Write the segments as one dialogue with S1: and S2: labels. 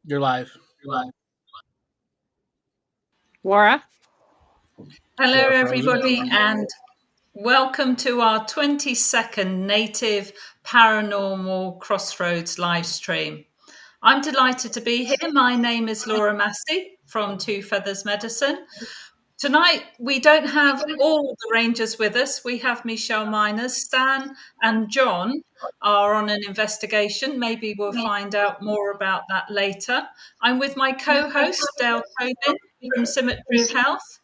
S1: You're live.
S2: Laura?
S3: Hello,
S1: Laura frozen.
S3: everybody, and welcome to our 22nd Native Paranormal Crossroads live stream. I'm delighted to be here. My name is Laura Massey from Two Feathers Medicine. Tonight, we don't have all the rangers with us. We have Michelle Miners, Stan, and John are on an investigation. Maybe we'll find out more about that later. I'm with my co-host, Dale Tobin from Symmetry of Health.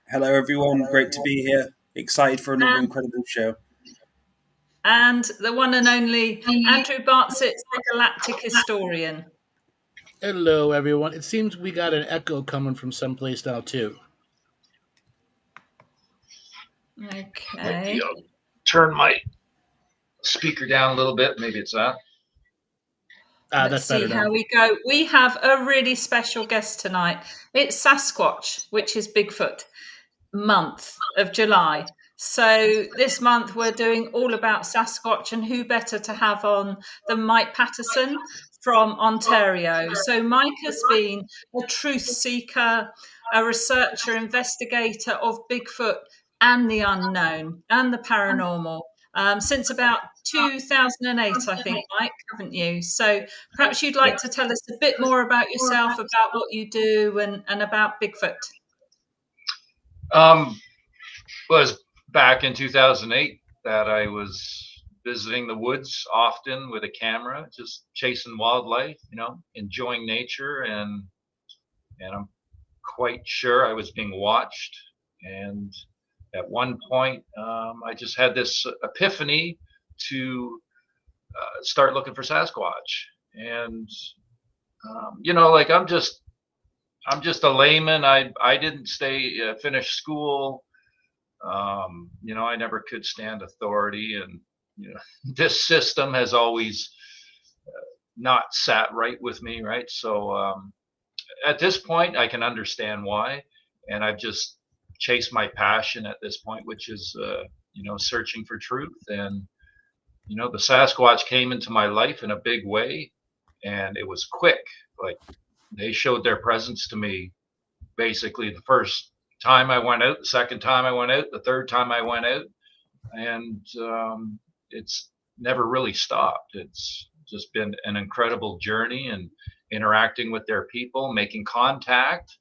S4: Hello, everyone. Great to be here. Excited for another incredible show.
S3: And the one and only Andrew Bartzett, the Galactic Historian.
S1: Hello, everyone. It seems we got an echo coming from someplace now, too.
S3: Okay.
S5: Turn my speaker down a little bit. Maybe it's that.
S3: Let's see how we go. We have a really special guest tonight. It's Sasquatch, which is Bigfoot month of July. So this month we're doing all about Sasquatch, and who better to have on than Mike Paterson from Ontario. So Mike has been a truth seeker, a researcher, investigator of Bigfoot and the unknown and the paranormal since about 2008, I think, Mike, haven't you? So perhaps you'd like to tell us a bit more about yourself, about what you do, and about Bigfoot.
S5: Was back in 2008 that I was visiting the woods often with a camera, just chasing wildlife, enjoying nature, and I'm quite sure I was being watched. And at one point, I just had this epiphany to start looking for Sasquatch. And like I'm just a layman. I didn't finish school. I never could stand authority, and this system has always not sat right with me, right? So at this point, I can understand why, and I've just chased my passion at this point, which is searching for truth. And the Sasquatch came into my life in a big way, and it was quick. Like, they showed their presence to me basically the first time I went out, the second time I went out, the third time I went out, and it's never really stopped. It's just been an incredible journey, and interacting with their people, making contact,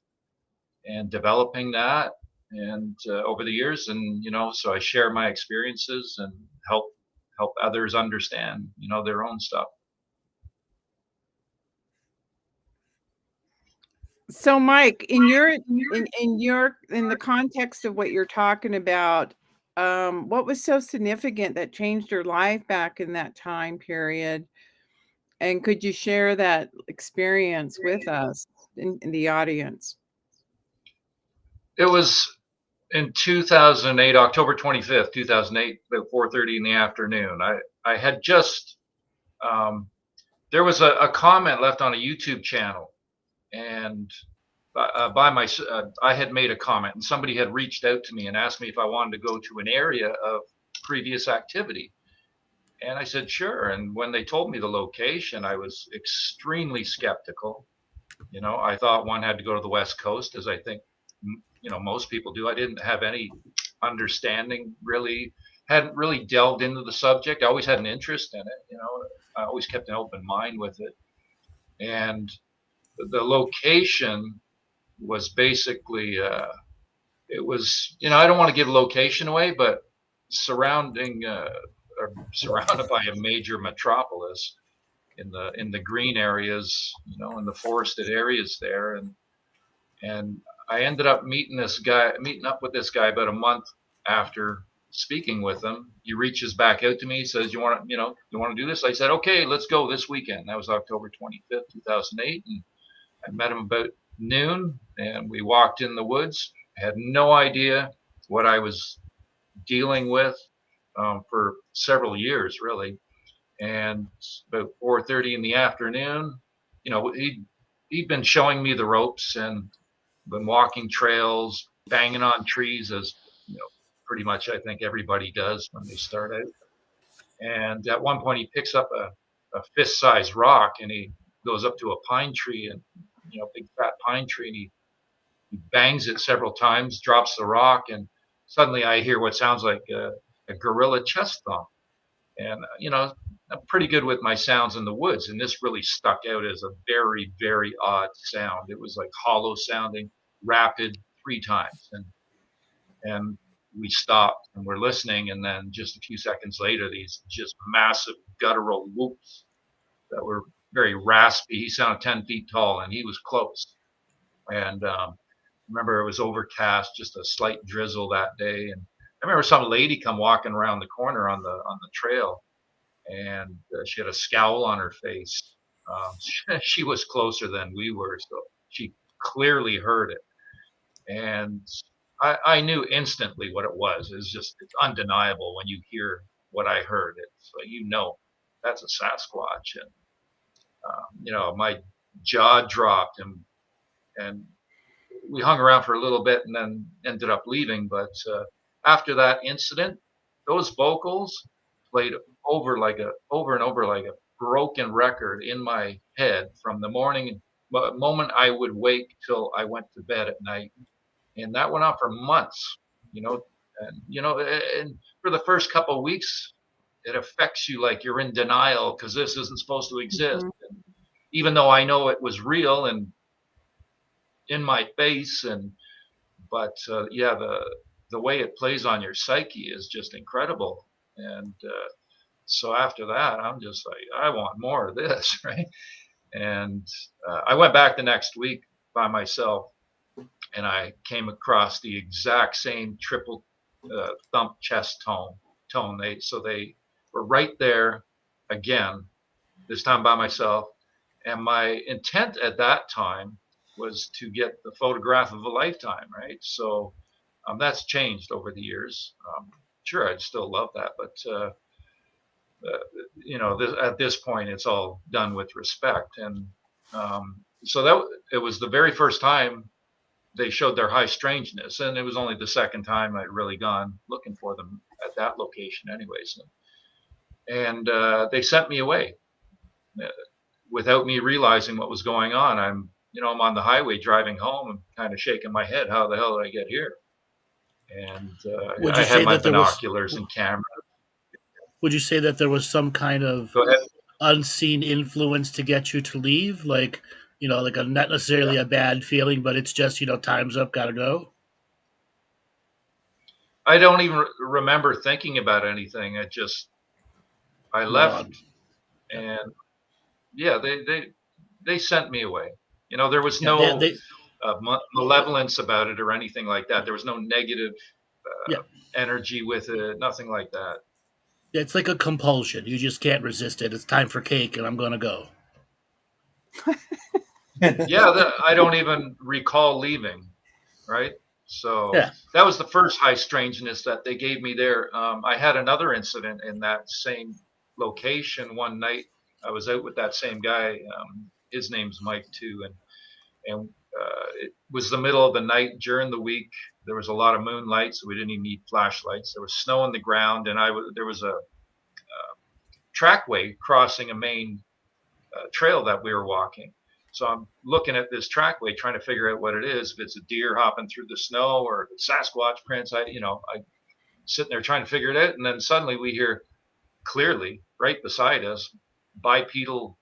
S5: and developing that, and over the years, and so I share my experiences and help others understand their own stuff.
S2: So, Mike, in the context of what you're talking about, what was so significant that changed your life back in that time period? And could you share that experience with us in the audience?
S5: It was in 2008, October 25th, 2008, about 4:30 in the afternoon. I had just, there was a comment left on a YouTube channel, and I had made a comment, and somebody had reached out to me and asked me if I wanted to go to an area of previous activity. And I said, sure. And when they told me the location, I was extremely skeptical. I thought one had to go to the West Coast, as I think, most people do. I didn't have any understanding, hadn't really delved into the subject. I always had an interest in it. I always kept an open mind with it. And the location was basically, it was, I don't want to give location away, but surrounded by a major metropolis in the green areas, in the forested areas there. And I ended up meeting up with this guy about a month after speaking with him. He reaches back out to me, says, you want to do this? I said, okay, let's go this weekend. That was October 25th, 2008. And I met him about noon, and we walked in the woods. I had no idea what I was dealing with for several years, really. And about 4:30 in the afternoon, he'd been showing me the ropes and been walking trails, banging on trees, as pretty much I think everybody does when they start out. And at one point, he picks up a fist-sized rock, and he goes up to a pine tree, and big fat pine tree, and he bangs it several times, drops the rock, and suddenly I hear what sounds like a gorilla chest thump. And I'm pretty good with my sounds in the woods, and this really stuck out as a very, very odd sound. It was like hollow sounding, rapid 3 times, and we stopped and we're listening, and then just a few seconds later, these just massive guttural whoops that were very raspy. He sounded 10 feet tall, and he was close. And remember, it was overcast, just a slight drizzle that day, and I remember some lady come walking around the corner on the trail, and she had a scowl on her face. She was closer than we were, so she clearly heard it, and I knew instantly what it was. It's undeniable when you hear what I heard. It's like, that's a Sasquatch, and my jaw dropped, and we hung around for a little bit and then ended up leaving. But after that incident, those vocals played over and over like a broken record in my head from the moment I would wake till I went to bed at night. And that went on for months, and for the first couple of weeks, it affects you like you're in denial because this isn't supposed to exist.
S2: Mm-hmm.
S5: And even though I know it was real and in my face, but the way it plays on your psyche is just incredible. And so after that, I'm just like, I want more of this, right? And I went back the next week by myself, and I came across the exact same triple thump chest tone. They were right there again, this time by myself. And my intent at that time was to get the photograph of a lifetime, right? So that's changed over the years. Sure, I'd still love that, but at this point, it's all done with respect. And so it was the very first time they showed their high strangeness, and it was only the second time I'd really gone looking for them at that location anyways. And they sent me away without me realizing what was going on. I'm on the highway driving home and kind of shaking my head. How the hell did I get here? And I had my binoculars and camera.
S1: Would you say that there was some kind of unseen influence to get you to leave? Like, like not necessarily a bad feeling, but it's just, time's up, gotta go?
S5: I don't even remember thinking about anything. I left, and yeah, they sent me away. There was no malevolence about it or anything like that. There was no negative energy with it, nothing like that.
S1: It's like a compulsion. You just can't resist it. It's time for cake, and I'm going to go.
S5: I don't even recall leaving, right? So that was the first high strangeness that they gave me there. I had another incident in that same location one night. I was out with that same guy. His name's Mike too, and it was the middle of the night during the week. There was a lot of moonlight, so we didn't even need flashlights. There was snow on the ground, and there was a trackway crossing a main trail that we were walking. So I'm looking at this trackway, trying to figure out what it is. If it's a deer hopping through the snow or Sasquatch prints, I sitting there trying to figure it out, and then suddenly we hear clearly right beside us bipedal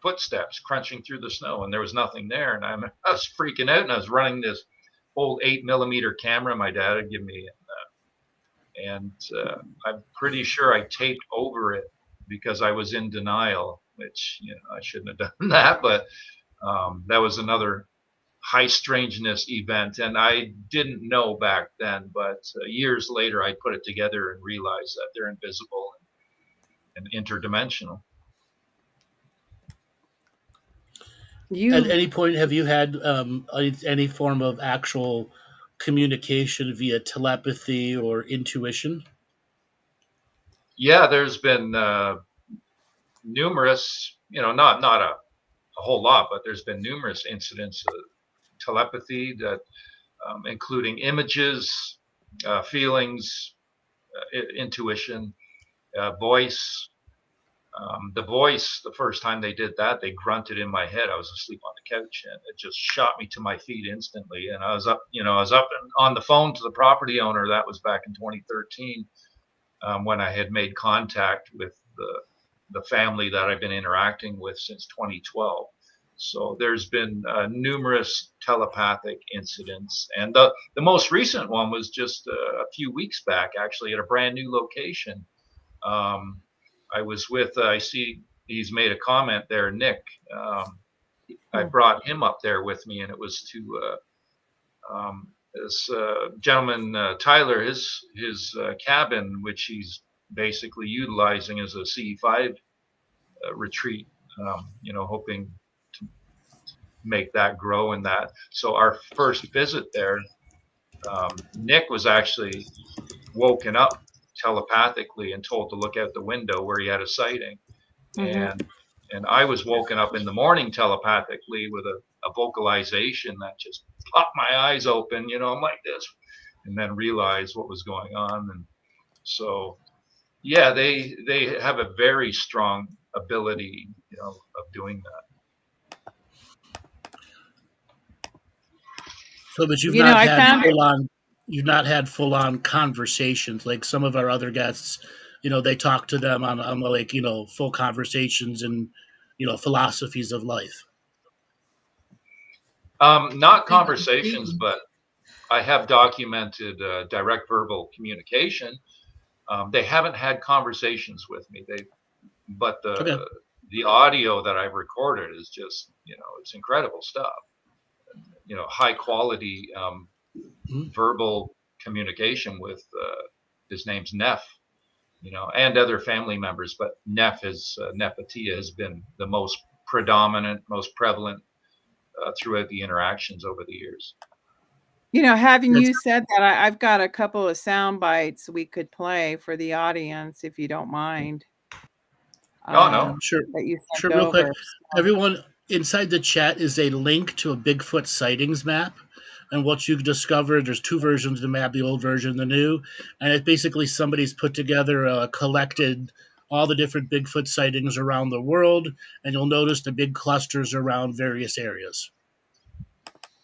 S5: footsteps crunching through the snow, and there was nothing there. And I was freaking out, and I was running this old 8mm camera my dad had given me, and I'm pretty sure I taped over it because I was in denial, which I shouldn't have done that, but that was another high strangeness event, and I didn't know back then, but years later I put it together and realized that they're invisible and interdimensional.
S1: At any point, have you had any form of actual communication via telepathy or intuition?
S5: Yeah, there's been numerous, not a whole lot, but there's been numerous incidents of telepathy that, including images, feelings, intuition, voice. The voice, the first time they did that, they grunted in my head. I was asleep on the couch, and it just shot me to my feet instantly. And I was up, and on the phone to the property owner. That was back in 2013, when I had made contact with the family that I've been interacting with since 2012. So there's been numerous telepathic incidents, and the most recent one was just a few weeks back, actually, at a brand new location. I was with, I see he's made a comment there, Nick. I brought him up there with me, and it was to this gentleman, Tyler, his cabin, which he's basically utilizing as a CE5 retreat, hoping to make that grow in that. So our first visit there, Nick was actually woken up telepathically and told to look out the window where he had a sighting. And I was woken up in the morning telepathically with a vocalization that just popped my eyes open, I'm like this, and then realized what was going on. And so, yeah, they have a very strong ability, of doing that.
S1: So, but you've not had full on conversations like some of our other guests. They talk to them on like, full conversations and, philosophies of life.
S5: Not conversations, but I have documented direct verbal communication. They haven't had conversations with me. But the audio that I've recorded is just, it's incredible stuff. High quality verbal communication with his name's Neff, and other family members. But Neff Nefatia has been the most predominant, most prevalent throughout the interactions over the years.
S2: Having you said that, I've got a couple of sound bites we could play for the audience, if you don't mind.
S5: No.
S1: Sure. Real quick. Everyone, inside the chat is a link to a Bigfoot sightings map. And what you discovered, there's two versions of the map, the old version, the new. And it's basically somebody's put together, collected all the different Bigfoot sightings around the world. And you'll notice the big clusters around various areas.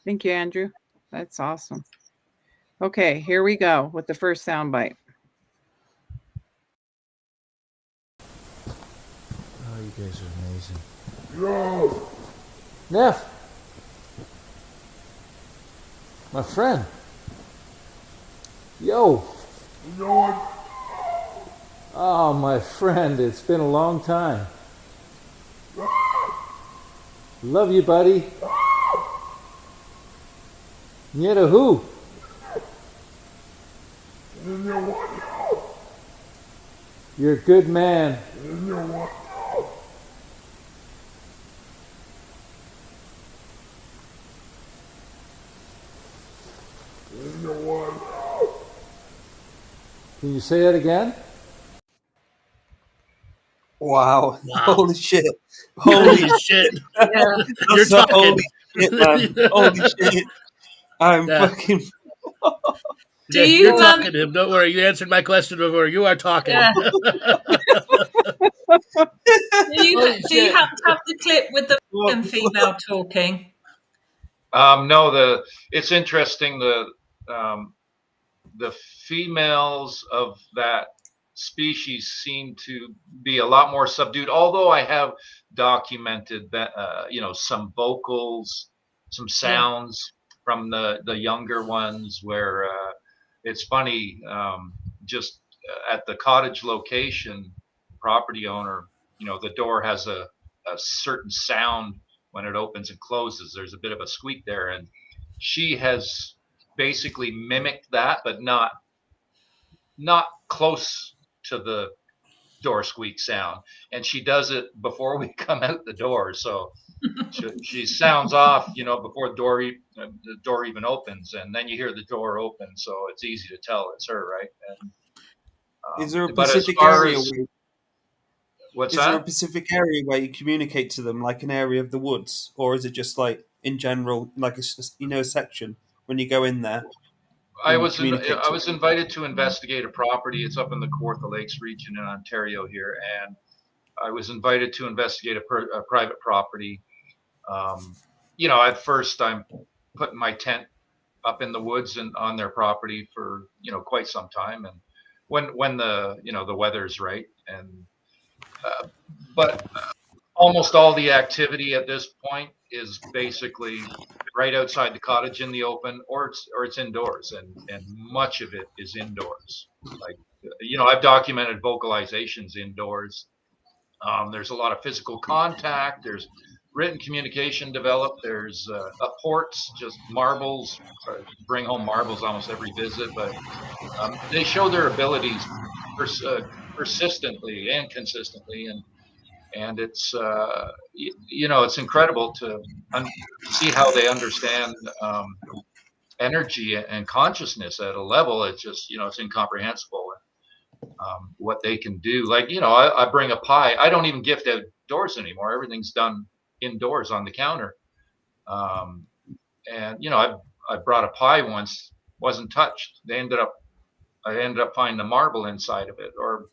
S2: Thank you, Andrew. That's awesome. Okay, here we go with the first soundbite.
S6: Oh, you guys are amazing. Yo! Neff! My friend. Yo! You know what? Oh, my friend, it's been a long time. Love you, buddy. Nieta who? You're a good man. Can you say that again?
S4: Wow. Holy shit. Holy
S1: shit.
S4: Yeah. You're talking. Holy shit, man. Holy shit. I'm fucking...
S1: You're talking to him. Don't worry. You answered my question before. You are talking.
S3: Yeah. Do you have to have the clip with the female talking?
S5: No, it's interesting. The females of that species seem to be a lot more subdued, although I have documented that, some vocals, some sounds from the younger ones where it's funny, just at the cottage location, property owner, the door has a certain sound when it opens and closes. There's a bit of a squeak there, and she has basically mimicked that, but not close to the door squeak sound. And she does it before we come out the door, so she sounds off, before the door even opens, and then you hear the door open, so it's easy to tell it's her, right? And
S4: is there a specific area?
S5: What's
S4: that? Is there a specific area where you communicate to them, like an area of the woods, or is it just like in general, like a section when you go in there?
S5: I was invited to investigate a property. It's up in the Kawartha Lakes region in Ontario here, and I was invited to investigate a private property. At first I'm putting my tent up in the woods and on their property for, quite some time. And when the weather's right. And, but almost all the activity at this point is basically right outside the cottage in the open, or it's indoors, and much of it is indoors. Like, I've documented vocalizations indoors. There's a lot of physical contact. There's written communication developed. There's apports, just marbles. Bring home marbles almost every visit, but they show their abilities persistently and consistently, and it's it's incredible to see how they understand energy and consciousness at a level. It's just it's incomprehensible. What they can do. Like, I bring a pie. I don't even gift outdoors anymore. Everything's done indoors on the counter. And I brought a pie once, wasn't touched. I ended up finding the marble inside of it. Or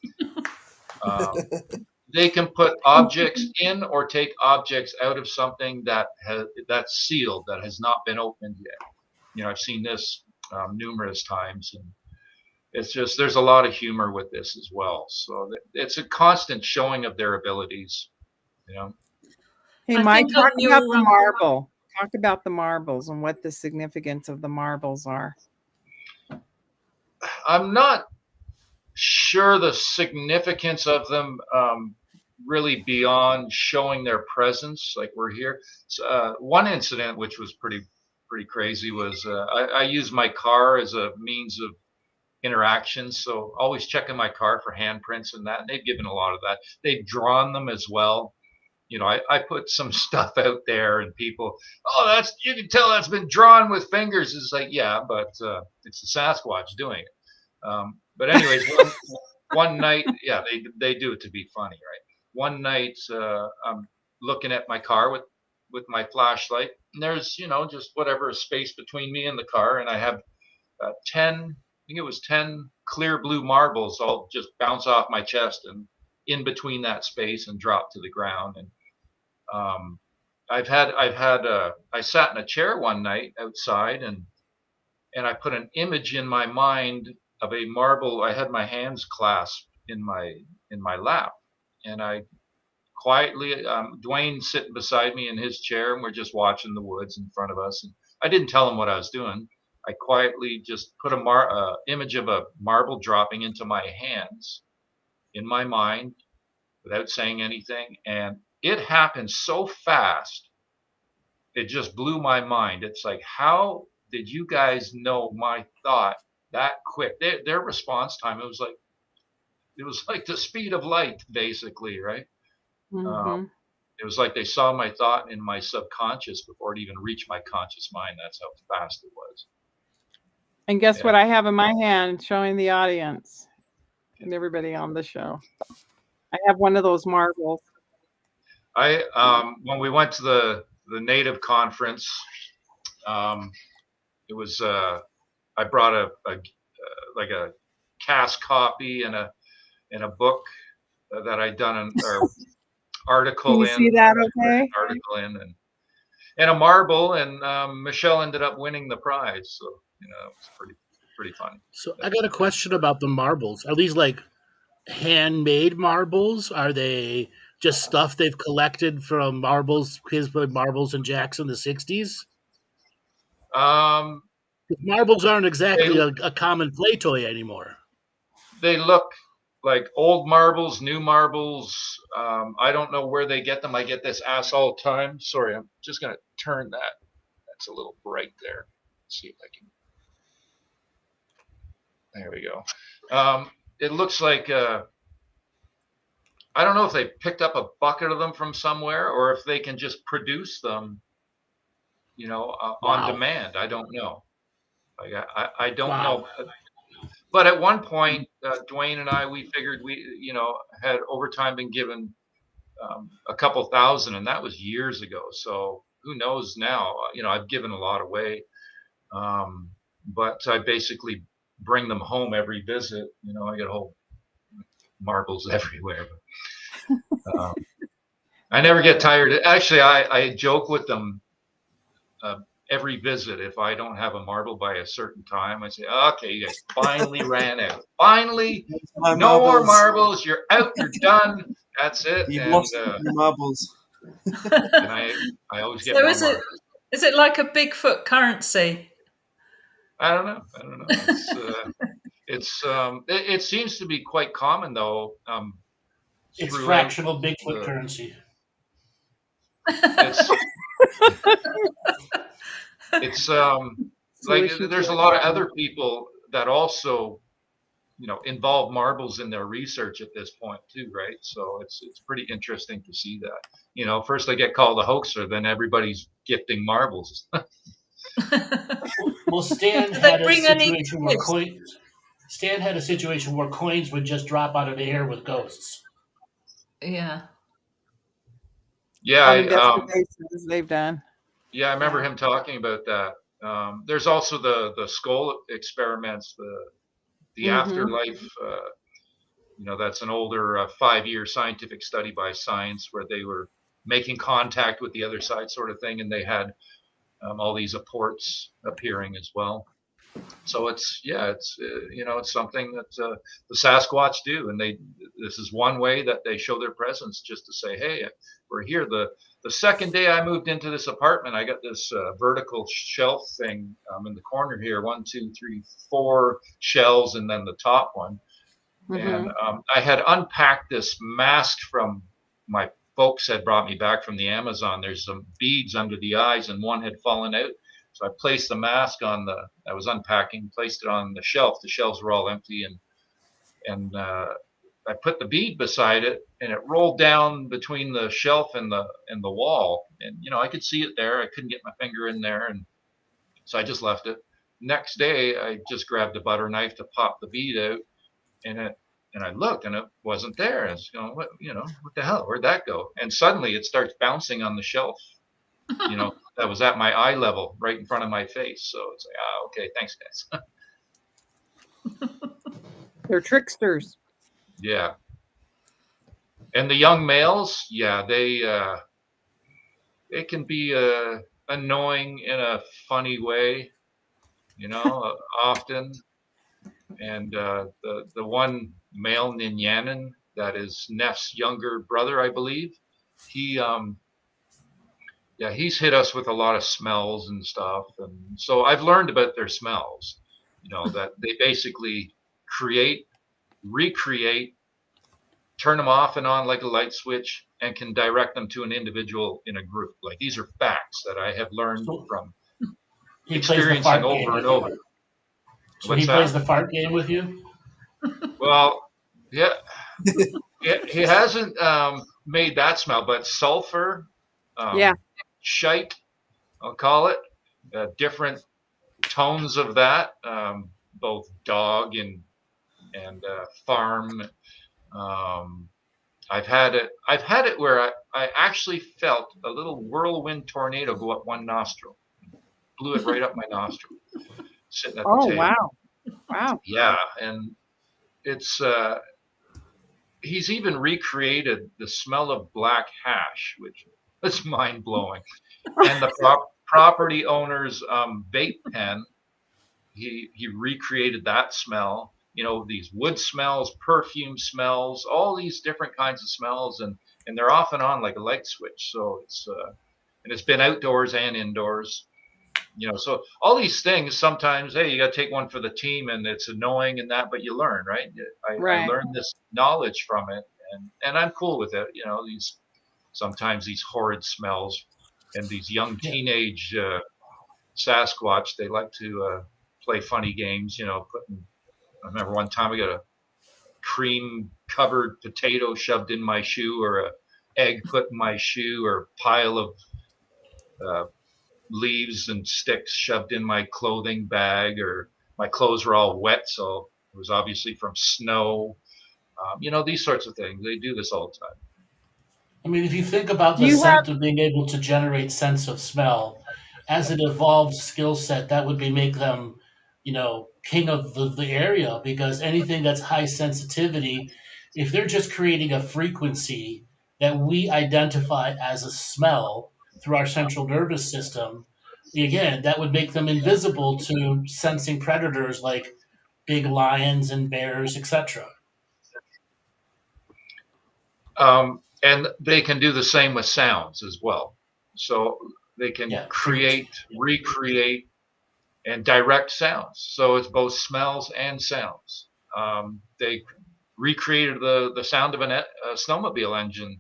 S5: they can put objects in or take objects out of something that's sealed, that has not been opened yet. I've seen this numerous times, and it's just, there's a lot of humor with this as well. So it's a constant showing of their abilities,
S2: Hey, Mike, talk about the marble. Talk about the marbles and what the significance of the marbles are.
S5: I'm not sure the significance of them really beyond showing their presence, like we're here. So, one incident which was pretty crazy was I used my car as a means of interactions, so always checking my car for handprints and that, and they've given a lot of that. They've drawn them as well. I put some stuff out there, and people, you can tell that's been drawn with fingers. It's like, yeah, but it's the Sasquatch doing it. But anyways, one night, yeah, they do it to be funny, right? One night, I'm looking at my car with my flashlight, and there's just whatever space between me and the car, and I have 10 clear blue marbles all just bounce off my chest and in between that space and drop to the ground. And I sat in a chair one night outside, and I put an image in my mind of a marble. I had my hands clasped in my lap, and I quietly, Dwayne sitting beside me in his chair, and we're just watching the woods in front of us. And I didn't tell him what I was doing. I quietly just put a image of a marble dropping into my hands in my mind without saying anything. And it happened so fast, it just blew my mind. It's like, how did you guys know my thought that quick? Their response time, it was like the speed of light, basically, right?
S2: Mm-hmm.
S5: It was like they saw my thought in my subconscious before it even reached my conscious mind. That's how fast it was.
S2: And guess what I have in my hand, showing the audience and everybody on the show? I have one of those marbles.
S5: When we went to the native conference, it was I brought a cast copy and a book that I'd done an article in.
S2: Can you see that okay?
S5: Article in and a marble, and Michelle ended up winning the prize. So it was pretty fun.
S1: So I got a question about the marbles. Are these like handmade marbles? Are they just stuff they've collected from kids played marbles in Jackson the 60s? Marbles aren't exactly a common play toy anymore.
S5: They look like old marbles, new marbles. I don't know where they get them. I get this ass all the time. Sorry, I'm just going to turn that. That's a little bright there. Let's see if I can. There we go. It looks like, I don't know if they picked up a bucket of them from somewhere, or if they can just produce them, on demand. I don't know. I don't know. But at one point, Dwayne and I, we figured we, had over time been given a couple thousand, and that was years ago. So who knows now? I've given a lot away, but I basically bring them home every visit. I get whole marbles everywhere. I never get tired. Actually, I joke with them every visit. If I don't have a marble by a certain time, I say, okay, you guys finally ran out. Finally, no more marbles. You're out. You're done. That's it.
S4: You've lost your marbles.
S5: And I always get more marbles.
S3: Is it like a Bigfoot currency?
S5: I don't know. It seems to be quite common though.
S1: It's fractional Bigfoot currency.
S5: It's like there's a lot of other people that also, involve marbles in their research at this point too, right? So it's pretty interesting to see that. First they get called a hoaxer, then everybody's gifting marbles.
S1: Well, Stan had a situation where coins would just drop out of the air with ghosts.
S3: Yeah.
S5: Yeah.
S2: Investigations they've done.
S5: Yeah, I remember him talking about that. There's also the skull experiments, the afterlife. That's an older 5-year scientific study by science where they were making contact with the other side, sort of thing, and they had all these apports appearing as well. So it's something that the Sasquatch do, and this is one way that they show their presence, just to say, hey, we're here. The second day I moved into this apartment, I got this vertical shelf thing in the corner here, 1, 2, 3, 4 shelves, and then the top one. And I had unpacked this mask from my folks had brought me back from the Amazon. There's some beads under the eyes, and one had fallen out. So I placed the mask I was unpacking, placed it on the shelf. The shelves were all empty, and I put the bead beside it, and it rolled down between the shelf and the wall. And I could see it there. I couldn't get my finger in there, and so I just left it. Next day, I just grabbed a butter knife to pop the bead out, and I looked, and it wasn't there. I was going, what the hell? Where'd that go? And suddenly, it starts bouncing on the shelf. That was at my eye level, right in front of my face. So it's like, okay, thanks, guys.
S2: They're tricksters.
S5: Yeah. And the young males, yeah, they can be annoying in a funny way, often. And the one male Ninyanin, that is Neff's younger brother, I believe, he's hit us with a lot of smells and stuff. And so I've learned about their smells, that they basically recreate, turn them off and on like a light switch, and can direct them to an individual in a group. Like, these are facts that I have learned from experiencing over and over.
S1: So he plays the fart game with you?
S5: Well, yeah. He hasn't made that smell, but sulfur, shite, I'll call it, different tones of that, both dog and farm. I've had it where I actually felt a little whirlwind tornado go up one nostril, blew it right up my nostril, sitting at the table.
S2: Wow.
S5: Yeah, and it's he's even recreated the smell of black hash, which is mind blowing. And the property owner's vape pen, he recreated that smell. These wood smells, perfume smells, all these different kinds of smells, and they're off and on like a light switch. So it's been outdoors and indoors. So all these things, sometimes, hey, you got to take one for the team, and it's annoying and that, but you learn, right? I learned this knowledge from it, and I'm cool with it. Sometimes these horrid smells, and these young teenage Sasquatch, they like to play funny games, I remember one time I got a cream covered potato shoved in my shoe, or a egg put in my shoe, or a pile of leaves and sticks shoved in my clothing bag, or my clothes were all wet, so it was obviously from snow. These sorts of things. They do this all the time.
S1: I mean, if you think about the scent of being able to generate sense of smell, as an evolved skill set, that would make them, king of the area, because anything that's high sensitivity if they're just creating a frequency that we identify as a smell through our central nervous system, again, that would make them invisible to sensing predators like big lions and bears, etc.
S5: And they can do the same with sounds as well. So they can create, recreate, and direct sounds. So it's both smells and sounds. They recreated the sound of a snowmobile engine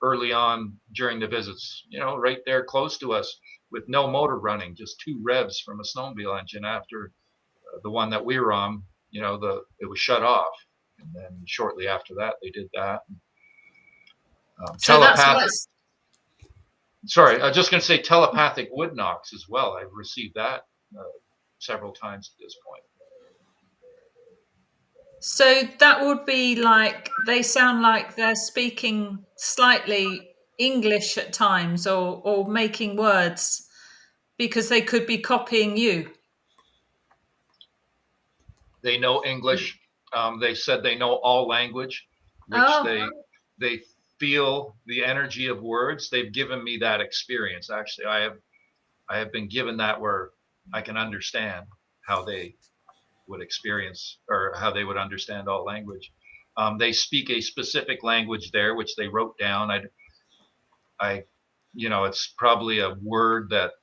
S5: early on during the visits, right there close to us with no motor running, just 2 revs from a snowmobile engine after the one that we were on, it was shut off. And then shortly after that, they did that.
S3: So
S5: Sorry, I was just going to say telepathic wood knocks as well. I've received that several times at this point.
S3: So that would be like, they sound like they're speaking slightly English at times, or making words, because they could be copying you.
S5: They know English. They said they know all language, which they feel the energy of words. They've given me that experience. Actually, I have been given that, where I can understand how they would experience, or how they would understand all language. They speak a specific language there, which they wrote down. It's probably a word that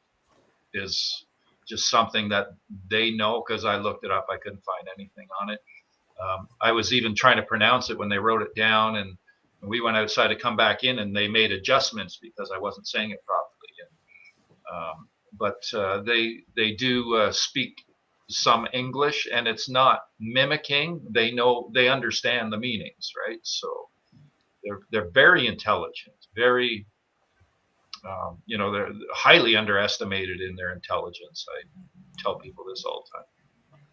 S5: is just something that they know, because I looked it up. I couldn't find anything on it. I was even trying to pronounce it when they wrote it down, and we went outside to come back in, and they made adjustments because I wasn't saying it properly. But they do speak some English, and it's not mimicking. They understand the meanings, right? So they're very intelligent, very they're highly underestimated in their intelligence. I tell people this all the time.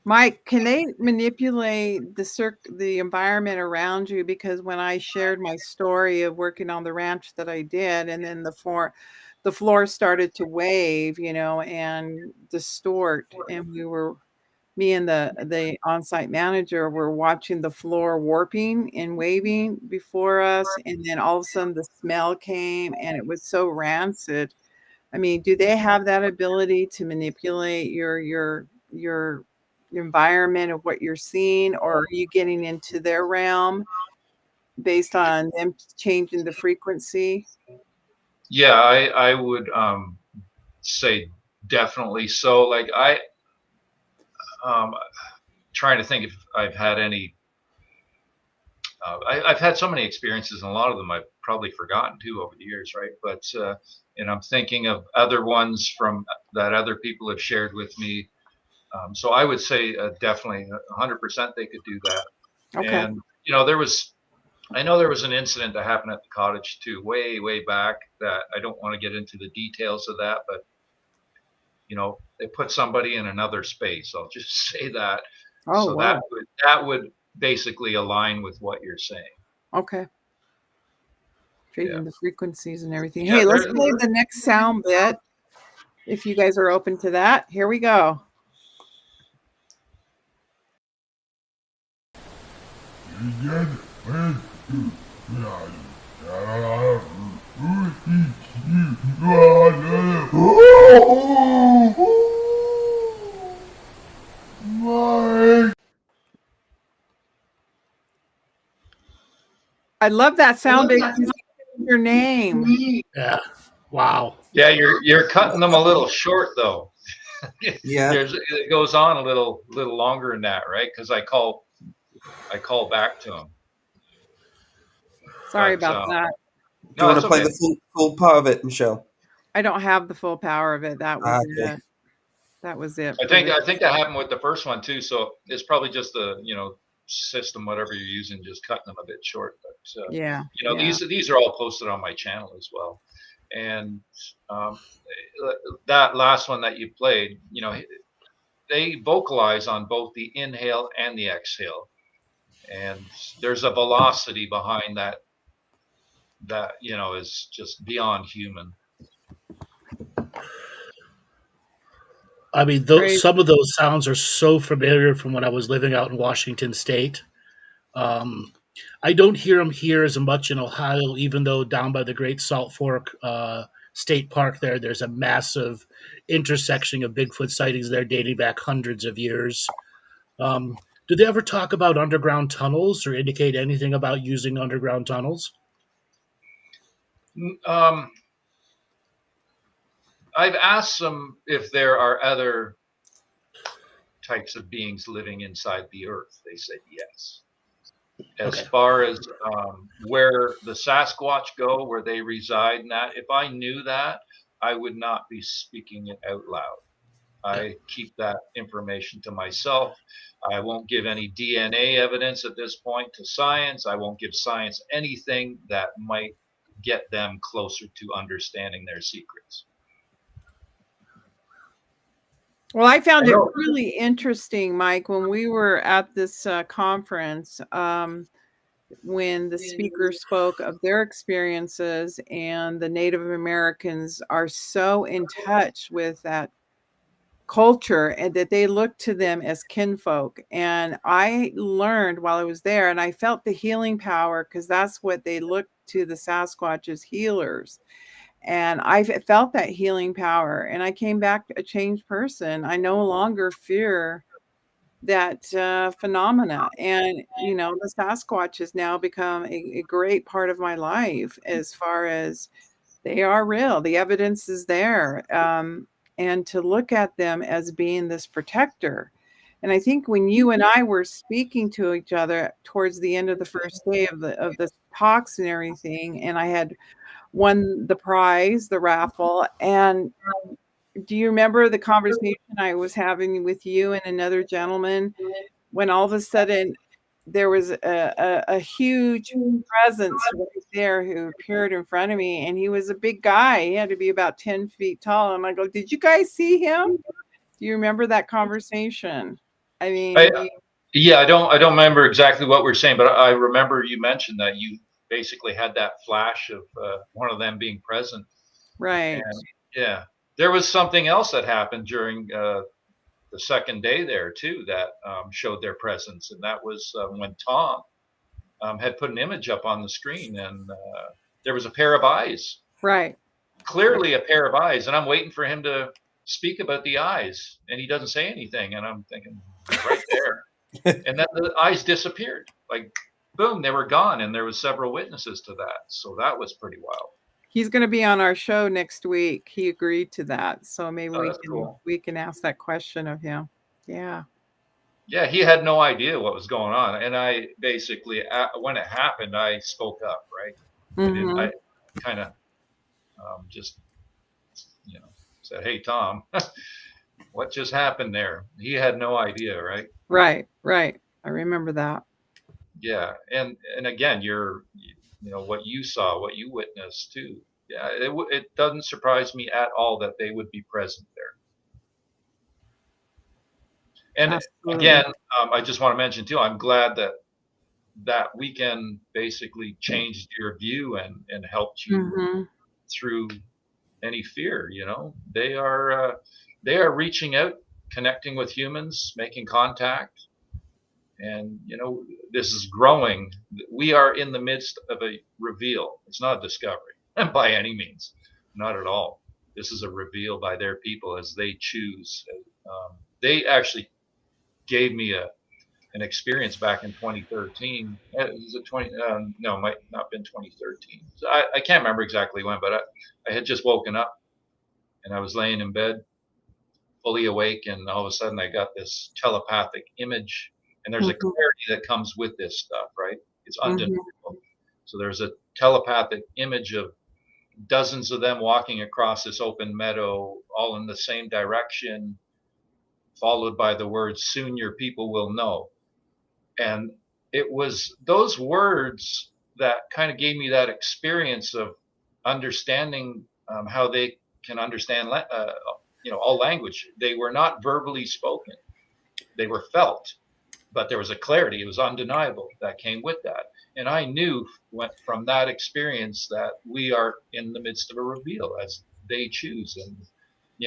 S2: Mike, can they manipulate the environment around you? Because when I shared my story of working on the ranch that I did, and then the floor started to wave, and distort, and me and the on-site manager were watching the floor warping and waving before us, and then all of a sudden the smell came, and it was so rancid. I mean, do they have that ability to manipulate your environment of what you're seeing, or are you getting into their realm based on them changing the frequency?
S5: Yeah, I would say definitely so. Like trying to think if I've had any. I've had so many experiences, and a lot of them I've probably forgotten too over the years, right? But and I'm thinking of other ones from that other people have shared with me. So I would say definitely 100% they could do that.
S2: Okay.
S5: And I know there was an incident that happened at the cottage too, way back, that I don't want to get into the details of that, but they put somebody in another space. I'll just say that.
S2: Oh,
S5: so
S2: wow.
S5: that would basically align with what you're saying.
S2: Okay. Trading the frequencies and everything.
S5: Yeah,
S2: hey, let's play the next sound bit, if you guys are open to that. Here we go. I love that sound because your name.
S1: Yeah. Wow.
S5: Yeah, you're cutting them a little short though.
S4: Yeah.
S5: It goes on a little longer than that, right? Because I call back to them.
S2: Sorry about that.
S4: Do you want to play the full part of it, Michelle?
S2: I don't have the full power of it. That was it. That was it.
S5: I think that happened with the first one too. So it's probably just the system, whatever you're using, just cutting them a bit short. But these are all posted on my channel as well. And that last one that you played, they vocalize on both the inhale and the exhale, and there's a velocity behind that is just beyond human.
S1: I mean, some of those sounds are so familiar from when I was living out in Washington State. I don't hear them here as much in Ohio, even though down by the Great Salt Fork State Park there's a massive intersection of Bigfoot sightings there dating back hundreds of years. Um, did they ever talk about underground tunnels or indicate anything about using underground tunnels?
S5: I've asked them if there are other types of beings living inside the earth. They said yes. As far as where the Sasquatch go, where they reside, and that, if I knew that, I would not be speaking it out loud. I keep that information to myself. I won't give any DNA evidence at this point to science. I won't give science anything that might get them closer to understanding their secrets.
S2: Well, I found it really interesting, Mike, when we were at this conference, when the speaker spoke of their experiences, and the Native Americans are so in touch with that culture and that they look to them as kinfolk. And I learned while I was there, and I felt the healing power, because that's what they look to the Sasquatch as, healers. And I felt that healing power, and I came back a changed person. I no longer fear that phenomena. And, you know, the Sasquatch has now become a great part of my life, as far as they are real. The evidence is there. And to look at them as being this protector. And I think when you and I were speaking to each other towards the end of the first day of the talks and everything, and I had won the prize, the raffle. And do you remember the conversation I was having with you and another gentleman, when all of a sudden there was a huge presence right there who appeared in front of me, and he was a big guy. He had to be about 10 feet tall. And I go, did you guys see him? Do you remember that conversation? I mean,
S5: yeah, I don't remember exactly what we're saying, but I remember you mentioned that you basically had that flash of one of them being present.
S2: Right.
S5: And, yeah. There was something else that happened during the second day there too that showed their presence, and that was when Tom had put an image up on the screen, and there was a pair of eyes.
S2: Right.
S5: Clearly a pair of eyes, and I'm waiting for him to speak about the eyes, and he doesn't say anything, and I'm thinking, right there. And then the eyes disappeared. Like, boom, they were gone, and there was several witnesses to that. So that was pretty wild.
S2: He's going to be on our show next week. He agreed to that. So maybe we can ask that question of him. Yeah.
S5: Yeah, he had no idea what was going on. And I basically, when it happened, I spoke up, right?
S2: Mm-hmm.
S5: I kind of just, said, hey, Tom, what just happened there? He had no idea, right?
S2: Right. I remember that.
S5: Yeah. And again, what you saw, what you witnessed too. Yeah, it doesn't surprise me at all that they would be present there. And absolutely. Again, I just want to mention too, I'm glad that weekend basically changed your view and helped you through any fear. They are reaching out, connecting with humans, making contact. And, this is growing. We are in the midst of a reveal. It's not a discovery by any means, not at all. This is a reveal by their people as they choose. They actually gave me an experience back in 2013. Was it 20? No, it might not have been 2013. So I can't remember exactly when, but I had just woken up and I was laying in bed, fully awake, and all of a sudden I got this telepathic image. And there's a clarity that comes with this stuff, right? It's undeniable. So there's a telepathic image of dozens of them walking across this open meadow, all in the same direction, followed by the words, soon your people will know. And it was those words that kind of gave me that experience of understanding how they can understand, all language. They were not verbally spoken. They were felt. But there was a clarity, it was undeniable that came with that. And I knew from that experience that we are in the midst of a reveal as they choose. And,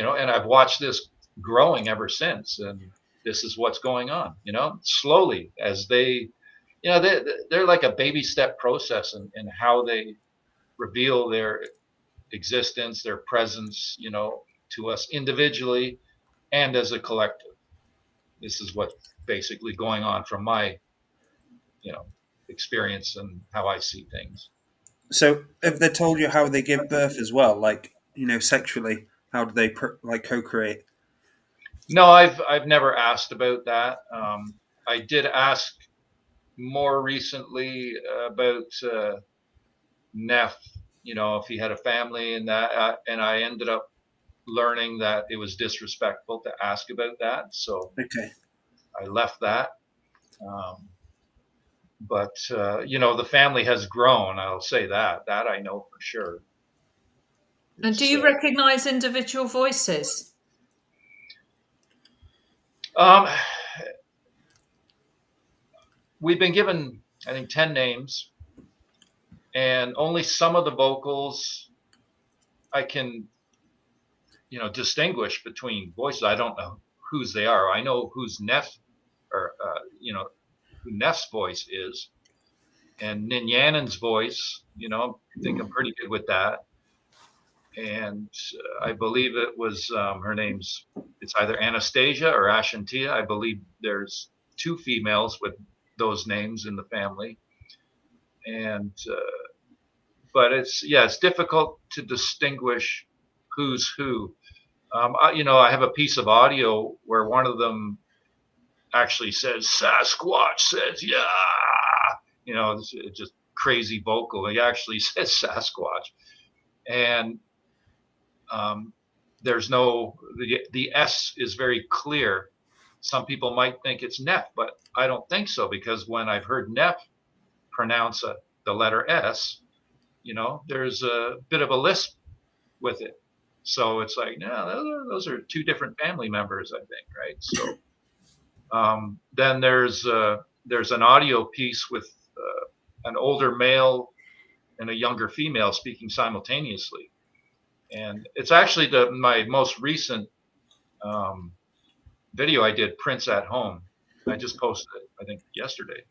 S5: and I've watched this growing ever since. And this is what's going on, slowly as they they're like a baby step process in how they reveal their existence, their presence, to us individually and as a collective. This is what's basically going on from my, experience and how I see things.
S4: So, have they told you how they give birth as well? Like, sexually, how do they co-create?
S5: No, I've never asked about that. I did ask more recently about Neff, if he had a family and that, and I ended up learning that it was disrespectful to ask about that. So
S4: okay,
S5: I left that. But the family has grown. I'll say that I know for sure.
S3: And do you recognize individual voices?
S5: We've been given, I think, 10 names, and only some of the vocals I can, distinguish between voices. I don't know whose they are. I know who's Neff, or who Neff's voice is, and Ninyannen's voice. I think I'm pretty good with that. And I believe it was her name's. It's either Anastasia or Ashantia. I believe there's 2 females with those names in the family, and but it's difficult to distinguish who's who. I have a piece of audio where one of them actually says Sasquatch says yeah, it's just crazy vocal. He actually says Sasquatch, and there's no the S is very clear. Some people might think it's Neff, but I don't think so, because when I've heard Neff pronounce the letter S, there's a bit of a lisp with it. So it's like, no, those are 2 different family members, I think, right? So then there's an audio piece with an older male and a younger female speaking simultaneously. And it's actually my most recent video I did, Prince at Home. I just posted it, I think, yesterday.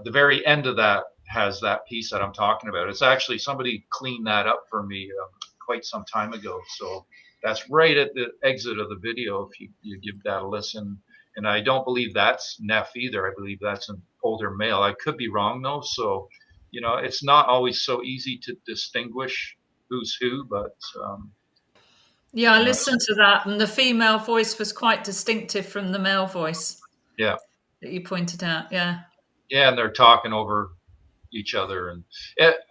S5: The very end of that has that piece that I'm talking about. It's actually, somebody cleaned that up for me quite some time ago. So that's right at the exit of the video, if you give that a listen. And I don't believe that's Neff either. I believe that's an older male. I could be wrong, though. So, it's not always so easy to distinguish who's who, but
S3: yeah, I listened to that, and the female voice was quite distinctive from the male voice.
S5: Yeah,
S3: that you pointed out. Yeah,
S5: and they're talking over each other. And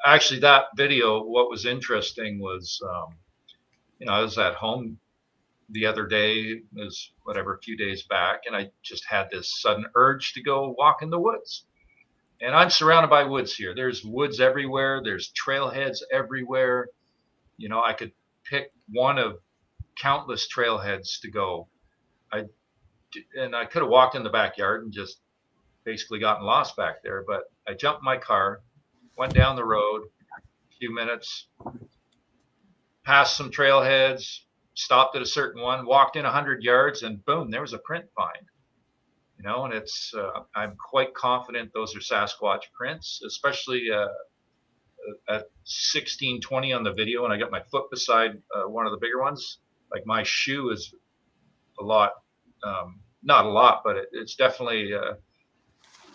S5: actually, that video, what was interesting was, I was at home the other day, a few days back, and I just had this sudden urge to go walk in the woods. And I'm surrounded by woods here. There's woods everywhere. There's trailheads everywhere. I could pick one of countless trailheads to go. I could have walked in the backyard and just basically gotten lost back there. But I jumped in my car, went down the road, a few minutes, passed some trailheads, stopped at a certain one, walked in 100 yards, and boom, there was a print find. And it's I'm quite confident those are Sasquatch prints, especially at 16:20 on the video, and I got my foot beside one of the bigger ones. Like, my shoe is a lot, not a lot, but it's definitely,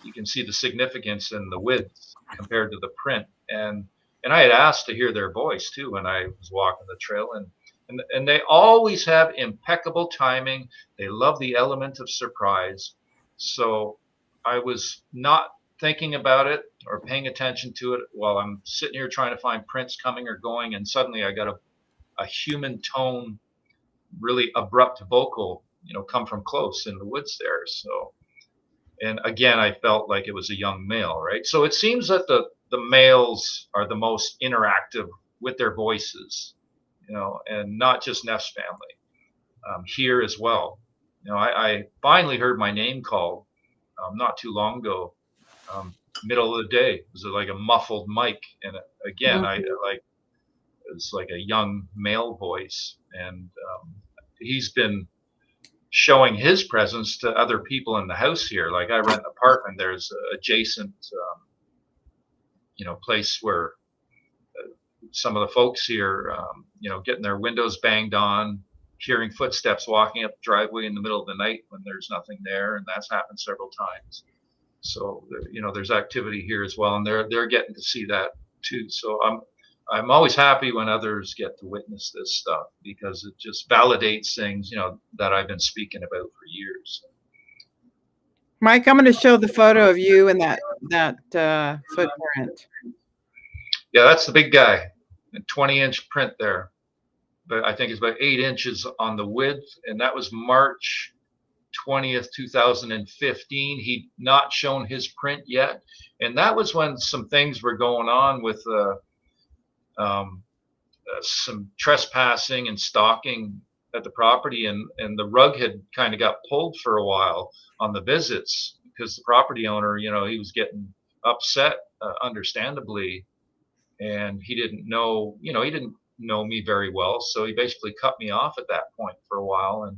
S5: you can see the significance in the width compared to the print. And I had asked to hear their voice too when I was walking the trail, and they always have impeccable timing. They love the element of surprise. So I was not thinking about it or paying attention to it while I'm sitting here trying to find prints coming or going, and suddenly I got a human tone, really abrupt vocal, come from close in the woods there. So, and again, I felt like it was a young male, right? So it seems that the males are the most interactive with their voices, and not just Neff's family, here as well. I finally heard my name called not too long ago, middle of the day. It was like a muffled mic, and again, it's like a young male voice, and he's been showing his presence to other people in the house here. Like I rent an apartment, there's a adjacent, place where some of the folks here, getting their windows banged on, hearing footsteps walking up the driveway in the middle of the night when there's nothing there, and that's happened several times. So there's activity here as well, and they're getting to see that too. So I'm always happy when others get to witness this stuff, because it just validates things that I've been speaking about for years.
S2: Mike, I'm going to show the photo of you and that footprint.
S5: Yeah, that's the big guy, a 20-inch print there. But I think it's about 8 inches on the width, and that was March 20th, 2015. He'd not shown his print yet, and that was when some things were going on with some trespassing and stalking at the property, and the rug had kind of got pulled for a while on the visits, because the property owner, he was getting upset, understandably, and he didn't know me very well, so he basically cut me off at that point for a while,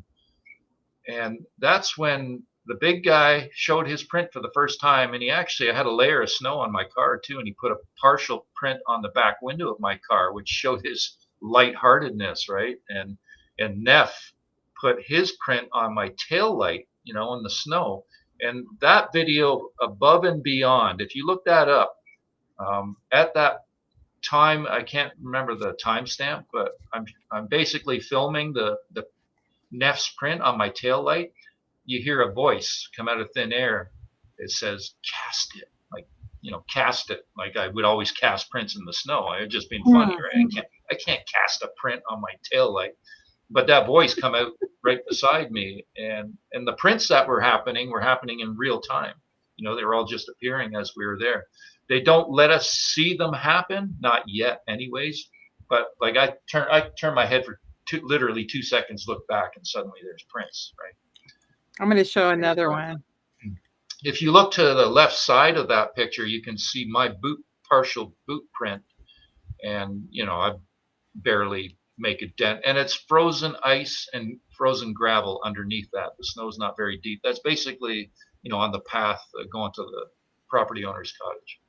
S5: and that's when the big guy showed his print for the first time. And I had a layer of snow on my car too, and he put a partial print on the back window of my car, which showed his lightheartedness, right? And Neff put his print on my tail light, in the snow. And that video, above and beyond, if you look that up, at that time, I can't remember the timestamp, but I'm basically filming the Neff's print on my tail light. You hear a voice come out of thin air. It says, "Cast it," cast it. Like I would always cast prints in the snow. I had just been funny, right? I can't cast a print on my tail light. But that voice come out right beside me, and the prints that were happening in real time. They were all just appearing as we were there. They don't let us see them happen, not yet, anyways. But like I turn my head for literally 2 seconds, look back, and suddenly there's prints, right?
S2: I'm going to show another one.
S5: If you look to the left side of that picture, you can see my partial boot print, and I barely make a dent, and it's frozen ice and frozen gravel underneath that. The snow's not very deep. That's basically on the path going to the property owner's cottage.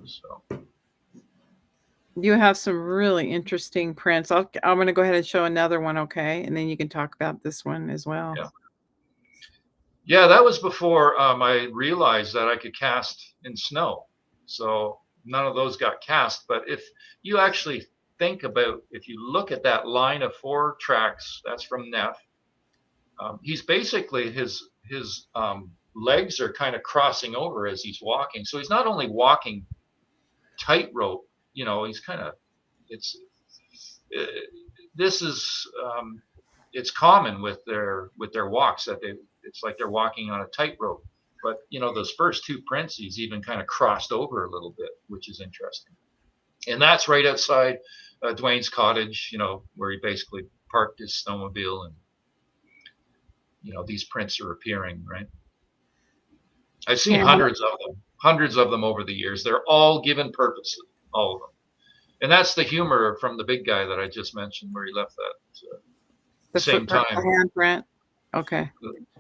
S5: So
S2: you have some really interesting prints. I'm going to go ahead and show another one, okay? And then you can talk about this one as well.
S5: Yeah, that was before I realized that I could cast in snow. So none of those got cast. But if you actually think about, if you look at that line of 4 tracks, that's from Neff. He's basically, his legs are kind of crossing over as he's walking. So he's not only walking tightrope, he's kind of, it's common with their walks that it's like they're walking on a tightrope. But those first 2 prints, he's even kind of crossed over a little bit, which is interesting. And that's right outside Dwayne's cottage, where he basically parked his snowmobile, and these prints are appearing, right? I've seen hundreds of them over the years. They're all given purposely, all of them. And that's the humor from the big guy that I just mentioned, where he left that the same time.
S2: Handprint. Okay.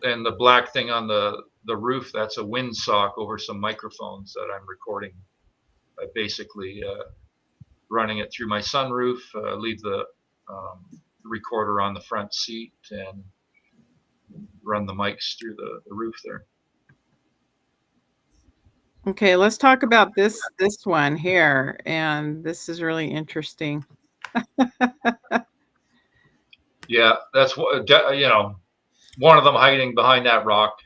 S5: And the black thing on the roof, that's a windsock over some microphones that I'm recording. I basically running it through my sunroof, leave the recorder on the front seat, and run the mics through the roof there.
S2: Okay, let's talk about this one here, and this is really interesting.
S5: Yeah, that's what one of them hiding behind that rock,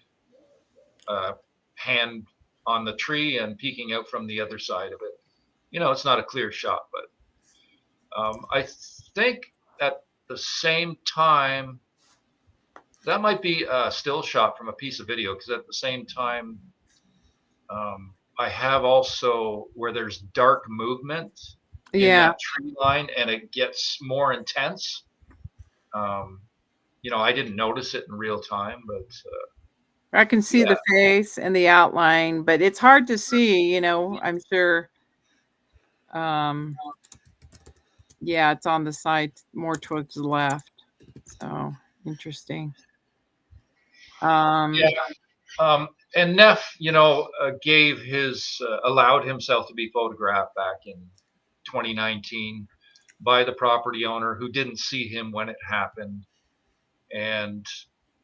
S5: hand on the tree and peeking out from the other side of it. It's not a clear shot, but I think at the same time, that might be a still shot from a piece of video, because at the same time, I have also where there's dark movement in that tree line, and it gets more intense. I didn't notice it in real time, but
S2: I can see the face and the outline, but it's hard to see, I'm sure. Yeah, it's on the side more towards the left. So interesting.
S5: Yeah. And Neff, gave allowed himself to be photographed back in 2019 by the property owner who didn't see him when it happened. And,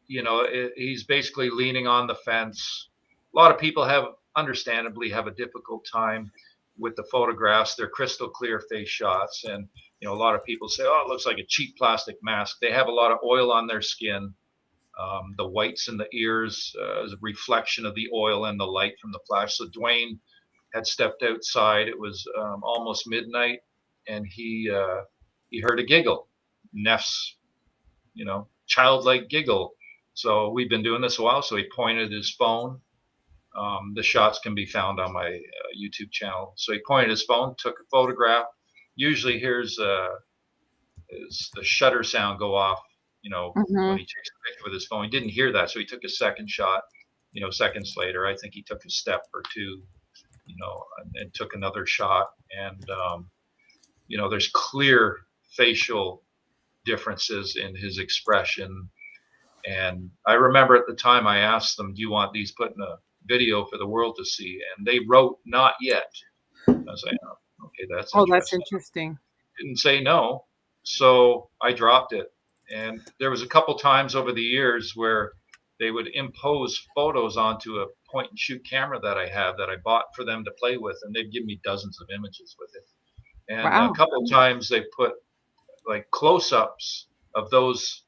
S5: he's basically leaning on the fence. A lot of people understandably have a difficult time with the photographs. They're crystal clear face shots. And, a lot of people say, oh, it looks like a cheap plastic mask. They have a lot of oil on their skin. The whites in the ears is a reflection of the oil and the light from the flash. So Dwayne had stepped outside. It was almost midnight, and he heard a giggle. Neff's, childlike giggle. So we've been doing this a while. So he pointed his phone. The shots can be found on my YouTube channel. So he pointed his phone, took a photograph. Usually here's the shutter sound go off. When he takes a picture with his phone, he didn't hear that, so he took a second shot. Seconds later, I think he took a step or two, and took another shot. And there's clear facial differences in his expression. And I remember at the time I asked them, "Do you want these put in a video for the world to see?" And they wrote, "Not yet." I was like, "Oh, okay, that's interesting."
S2: That's interesting.
S5: Didn't say no, so I dropped it. And there was a couple times over the years where they would impose photos onto a point and shoot camera that I have that I bought for them to play with, and they'd give me dozens of images with it. And a couple of times they put like close-ups of those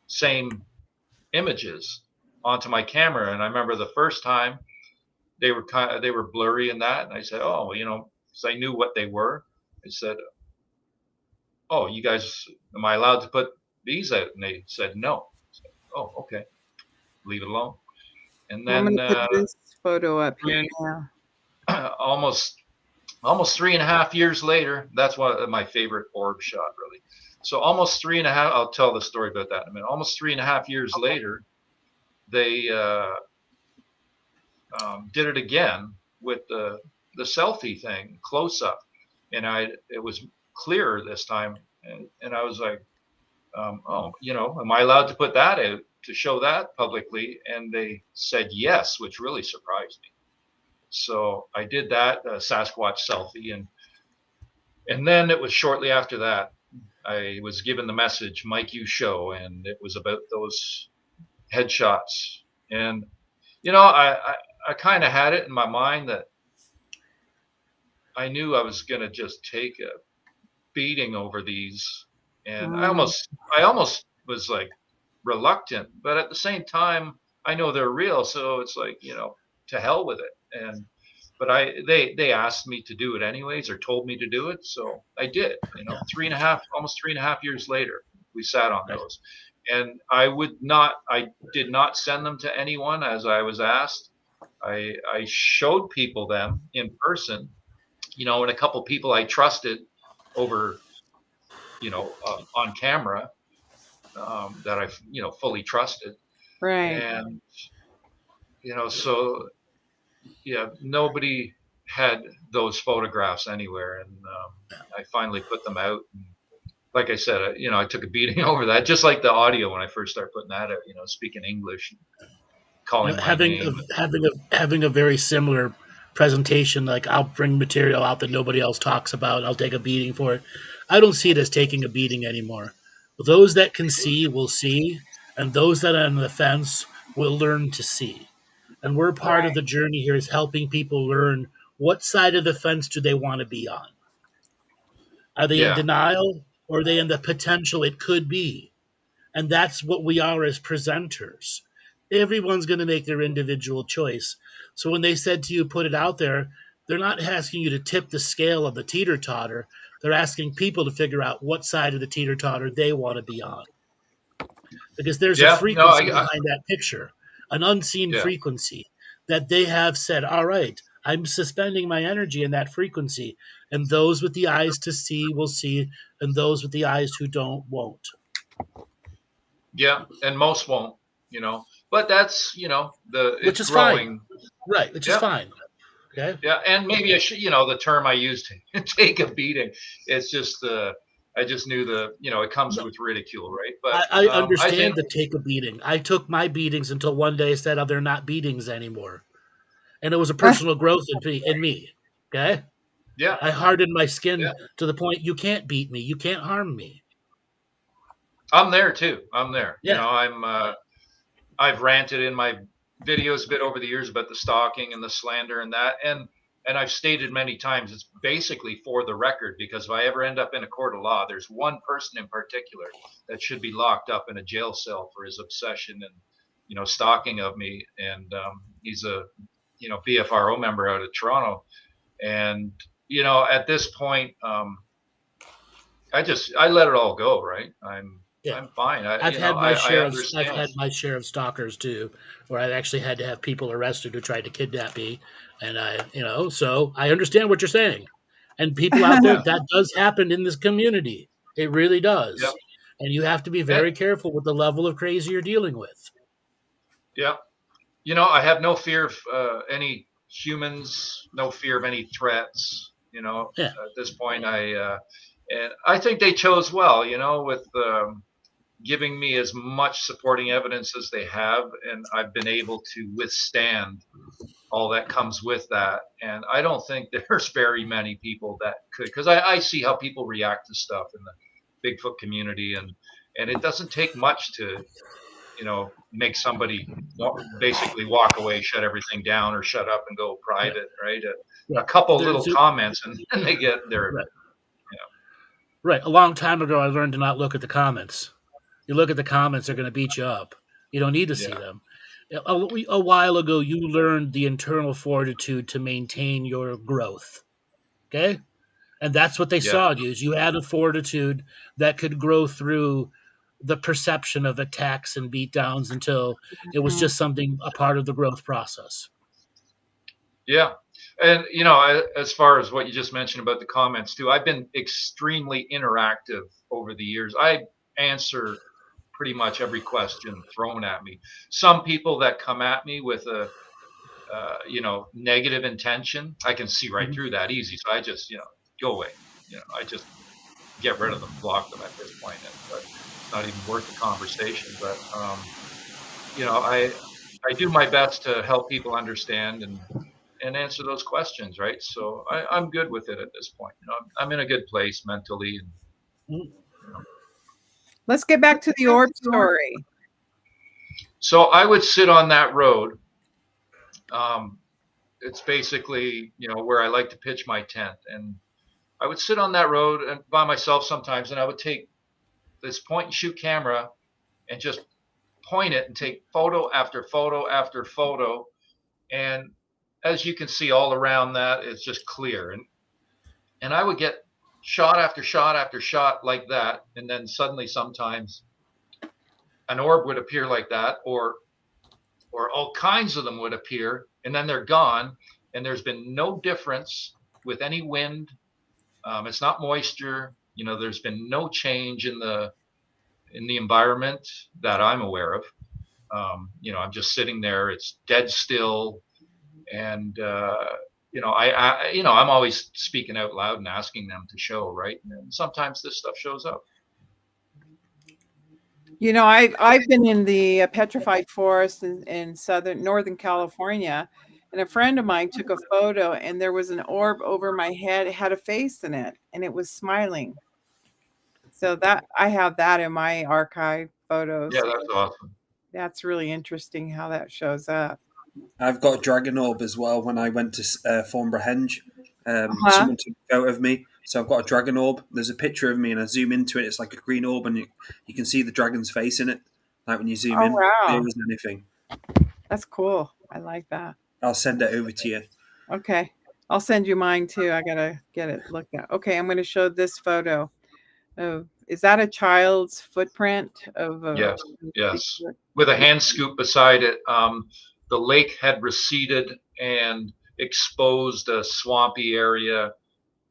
S5: same images onto my camera. And I remember the first time they were blurry in that, and I said, "Oh, because I knew what they were." I said, "Oh, you guys, am I allowed to put these out?" And they said no. Said, "Oh, okay, leave it alone." And then
S2: I'm gonna put this photo up here now.
S5: almost 3.5 years later, that's one of my favorite orb shot, really. So almost 3.5. I'll tell the story about that in a minute. Almost 3.5 years later, they did it again with the selfie thing, close up, and it was clearer this time, and I was like, am I allowed to put that out to show that publicly? And they said yes, which really surprised me. So I did that Sasquatch selfie, and then it was shortly after that I was given the message, "Mike, you show," and it was about those headshots. And I kind of had it in my mind that I knew I was going to just take a beating over these. And I almost was like reluctant, but at the same time, I know they're real. So it's like, to hell with it. But they asked me to do it anyways, or told me to do it. So I did, almost 3.5 years later, we sat on those. And I did not send them to anyone as I was asked. I showed people them in person, and a couple people I trusted over, on camera, that I, fully trusted.
S2: Right.
S5: And, so yeah, nobody had those photographs anywhere. And I finally put them out. And like I said, I took a beating over that, just like the audio when I first started putting that out, speaking English, calling my name.
S1: Having a very similar presentation, like I'll bring material out that nobody else talks about, I'll take a beating for it. I don't see it as taking a beating anymore. Those that can see will see, and those that are on the fence will learn to see. And we're part of the journey here is helping people learn what side of the fence do they want to be on. Are they in denial, or are they in the potential it could be? And that's what we are as presenters. Everyone's going to make their individual choice. So when they said to you, put it out there, they're not asking you to tip the scale of the teeter-totter. They're asking people to figure out what side of the teeter-totter they want to be on. Because there's a frequency behind that picture, an unseen frequency that they have said, all right, I'm suspending my energy in that frequency. And those with the eyes to see will see, and those with the eyes who don't won't.
S5: Yeah, and most won't, but that's,
S1: which is
S5: growing.
S1: Fine. Right, which is fine. Okay.
S5: Yeah, and maybe I should, the term I used to take a beating. It's just, I just knew it comes with ridicule, right? But
S1: I understand to take a beating. I took my beatings until one day I said, "Oh, they're not beatings anymore," and it was a personal growth in me. Okay.
S5: Yeah.
S1: I hardened my skin to the point you can't beat me, you can't harm me.
S5: I'm there too. I'm there.
S1: Yeah.
S5: I've ranted in my videos a bit over the years about the stalking and the slander and that, and I've stated many times it's basically for the record, because if I ever end up in a court of law, there's one person in particular that should be locked up in a jail cell for his obsession and stalking of me, and he's a BFRO member out of Toronto, and at this point, I let it all go, right? I'm fine.
S1: I've had my share
S5: understand.
S1: of stalkers too, where I've actually had to have people arrested who tried to kidnap me, and so I understand what you're saying. And people out there, that does happen in this community. It really does.
S5: Yep.
S1: And you have to be very careful with the level of crazy you're dealing with.
S5: Yeah. I have no fear of any humans, no fear of any threats. At this point, and I think they chose well, with giving me as much supporting evidence as they have, and I've been able to withstand all that comes with that. And I don't think there's very many people that could, because I see how people react to stuff in the Bigfoot community, and it doesn't take much to make somebody basically walk away, shut everything down, or shut up and go private, right? A couple little comments, and they get their
S1: Right. A long time ago, I learned to not look at the comments. You look at the comments, they're going to beat you up. You don't need to see them. A while ago, you learned the internal fortitude to maintain your growth. Okay? And that's what they saw in you, is you had a fortitude that could grow through the perception of attacks and beatdowns until it was just a part of the growth process.
S5: Yeah. And, as far as what you just mentioned about the comments too, I've been extremely interactive over the years. I answer pretty much every question thrown at me. Some people that come at me with a, negative intention, I can see right through that easy. So I just, go away. I just get rid of them, block them at this point. But it's not even worth the conversation. But, I do my best to help people understand and answer those questions, right? So I'm good with it at this point. I'm in a good place mentally.
S2: Let's get back to the orb story.
S5: So I would sit on that road. It's basically, where I like to pitch my tent, and I would sit on that road and by myself sometimes, and I would take this point and shoot camera and just point it and take photo after photo after photo, and as you can see all around that, it's just clear. And I would get shot after shot after shot like that. And then suddenly sometimes an orb would appear like that, or all kinds of them would appear, and then they're gone. And there's been no difference with any wind. It's not moisture. There's been no change in the environment that I'm aware of. I'm just sitting there. It's dead still. And I'm always speaking out loud and asking them to show, right? And sometimes this stuff shows up.
S2: I've been in the petrified forest in northern California, and a friend of mine took a photo, and there was an orb over my head. It had a face in it, and it was smiling. So that I have that in my archive photos.
S5: Yeah, that's awesome.
S2: That's really interesting how that shows up.
S4: I've got a dragon orb as well. When I went to Thornborough Henge, someone took a photo of me. So I've got a dragon orb. There's a picture of me, and I zoom into it. It's like a green orb, and you can see the dragon's face in it. Like when you zoom in, there isn't anything.
S2: That's cool. I like that.
S4: I'll send it over to you.
S2: Okay. I'll send you mine too. I got to get it looked at. Okay, I'm going to show this photo. Is that a child's footprint of a...
S5: Yes. With a hand scoop beside it. The lake had receded and exposed a swampy area.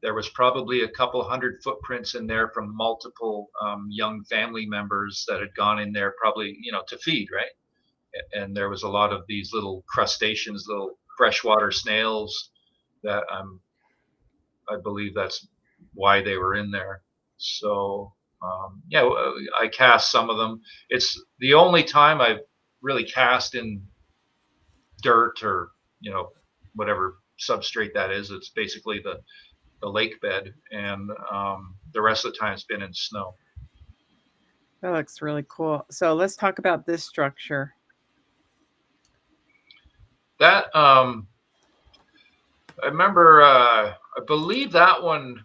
S5: There was probably a couple hundred footprints in there from multiple young family members that had gone in there, probably, to feed, right? And there was a lot of these little crustaceans, little freshwater snails that I believe that's why they were in there. So yeah, I cast some of them. It's the only time I've really cast in dirt or whatever substrate that is. It's basically the lake bed, and the rest of the time it's been in snow.
S2: That looks really cool. So let's talk about this structure.
S5: That I remember. I believe that one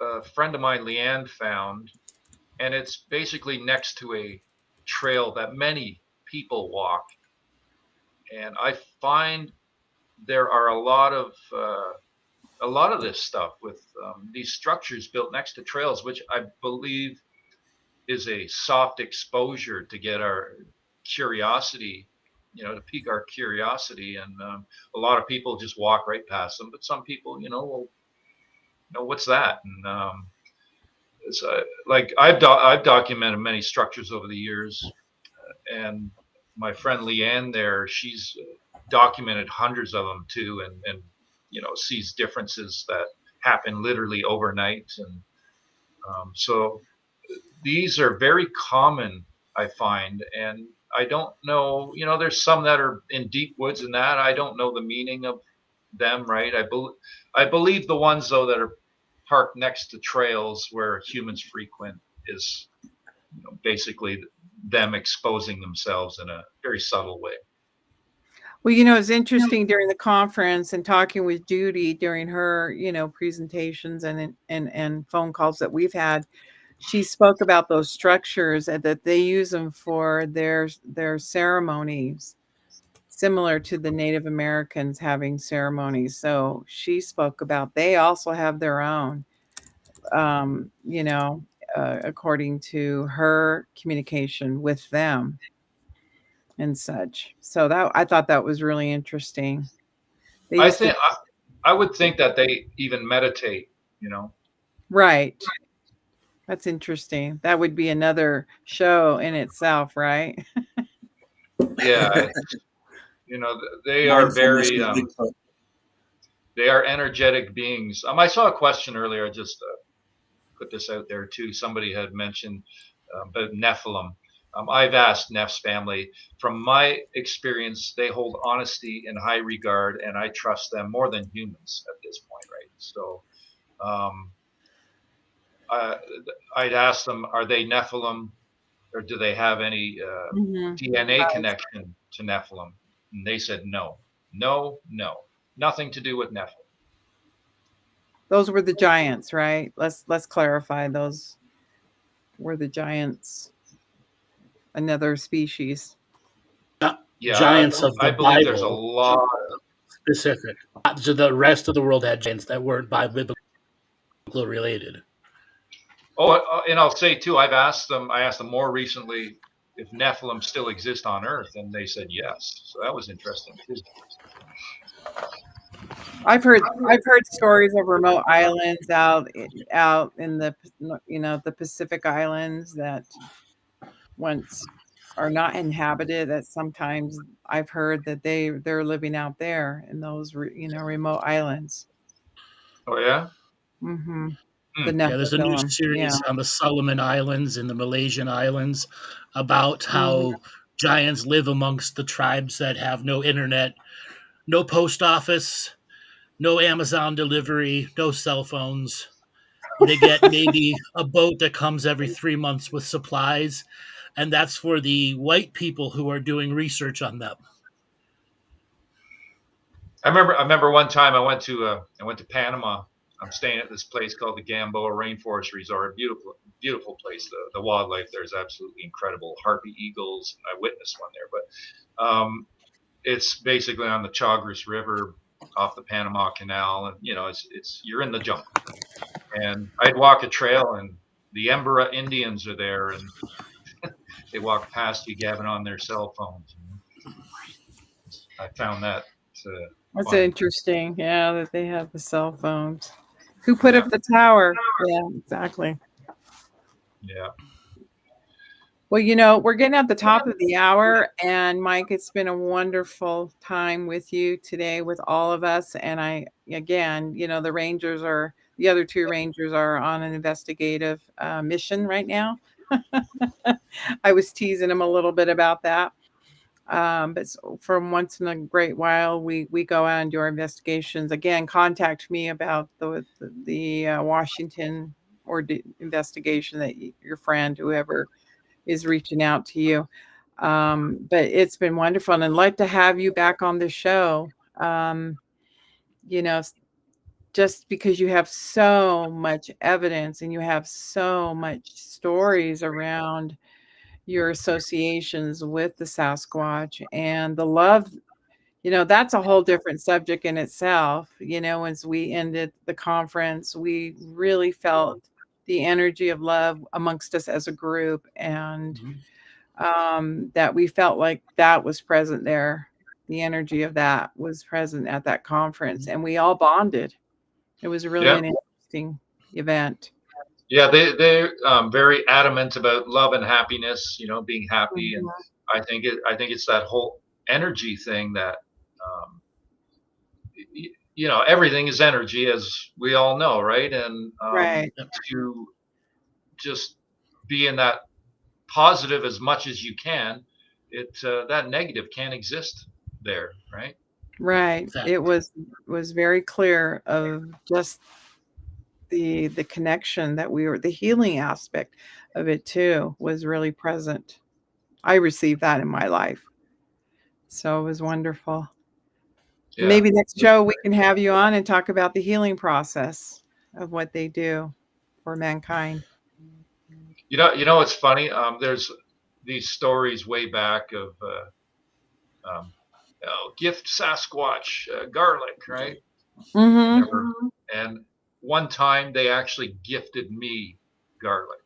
S5: a friend of mine, Leanne, found, and it's basically next to a trail that many people walk. And I find there are a lot of this stuff with these structures built next to trails, which I believe is a soft exposure to get our curiosity, to pique our curiosity. And a lot of people just walk right past them, but some people, will, what's that? And it's like I've documented many structures over the years, and my friend Leanne there, she's documented hundreds of them too, and sees differences that happen literally overnight. And so these are very common, I find, and I don't know, there's some that are in deep woods and that I don't know the meaning of them, right? I believe the ones though that are parked next to trails where humans frequent is basically them exposing themselves in a very subtle way.
S2: Well, it's interesting during the conference and talking with Judy during her, presentations and phone calls that we've had. She spoke about those structures and that they use them for their ceremonies, similar to the Native Americans having ceremonies. So she spoke about they also have their own, according to her communication with them and such. So that I thought that was really interesting.
S5: I would think that they even meditate,
S2: Right. That's interesting. That would be another show in itself, right?
S5: Yeah. They are very they are energetic beings. I saw a question earlier. I just put this out there too. Somebody had mentioned about Nephilim. I've asked Neff's family. From my experience, they hold honesty in high regard, and I trust them more than humans at this point, right? So I'd ask them, are they Nephilim, or do they have any DNA connection to Nephilim? And they said no, nothing to do with Nephilim.
S2: Those were the giants, right? Let's clarify. Those were the giants. Another species.
S1: Yeah, giants of the
S5: I believe
S1: Bible,
S5: there's a lot
S1: specific. So the rest of the world had giants that weren't biblical related.
S5: Oh, and I'll say too, I asked them more recently if Nephilim still exist on Earth, and they said yes. So that was interesting too.
S2: I've heard stories of remote islands out in the the Pacific Islands that once are not inhabited. That sometimes I've heard that they're living out there in those remote islands.
S5: Oh yeah.
S2: Mm-hmm.
S1: There's a new series on the Solomon Islands and the Malaysian Islands about how giants live amongst the tribes that have no internet, no post office, no Amazon delivery, no cell phones. They get maybe a boat that comes every 3 months with supplies, and that's for the white people who are doing research on them.
S5: I remember one time I went to Panama. I'm staying at this place called the Gamboa Rainforest Resort. Beautiful place. The wildlife there is absolutely incredible. Harpy eagles. I witnessed one there, but it's basically on the Chagres River off the Panama Canal, and it's you're in the jungle. And I'd walk a trail, and the Embera Indians are there, and they walk past you, gabbing on their cell phones. I found that.
S2: That's interesting. Yeah, that they have the cell phones. Who put up the tower? Yeah, exactly.
S5: Yeah.
S2: Well, we're getting at the top of the hour, and Mike, it's been a wonderful time with you today, with all of us. And again, the Rangers are The other two rangers are on an investigative mission right now. I was teasing them a little bit about that. But from once in a great while, we go out and do our investigations. Again, contact me about the Washington investigation that your friend, whoever is reaching out to you. But it's been wonderful, and I'd like to have you back on the show. Just because you have so much evidence and you have so much stories around your associations with the Sasquatch and the love, that's a whole different subject in itself. As we ended the conference, we really felt the energy of love amongst us as a group, and that we felt like that was present there. The energy of that was present at that conference, and we all bonded. It was really an interesting event.
S5: Yeah, they're very adamant about love and happiness, being happy. And I think it's that whole energy thing that, everything is energy, as we all know, right? And to just be in that positive as much as you can, that negative can't exist there, right?
S2: Right. Exactly. It was very clear of just the connection that the healing aspect of it too was really present. I received that in my life. So it was wonderful. Yeah. Maybe next show we can have you on and talk about the healing process of what they do for mankind.
S5: It's funny. There's these stories way back of gift Sasquatch garlic, right?
S2: Mm-hmm.
S5: And one time they actually gifted me garlic.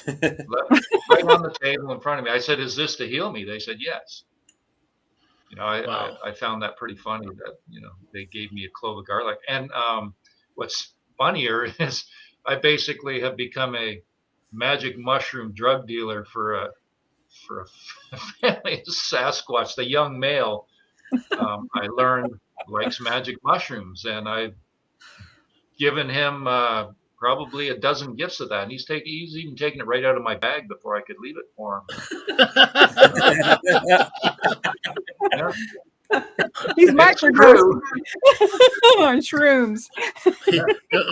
S5: Right on the table in front of me. I said, "Is this to heal me?" They said, "Yes." I found that pretty funny that, they gave me a clove of garlic. And what's funnier is I basically have become a magic mushroom drug dealer for a family of Sasquatch. The young male, I learned, likes magic mushrooms, and I've given him probably a dozen gifts of that, and he's even taken it right out of my bag before I could leave it for him.
S2: He's microdosing on shrooms.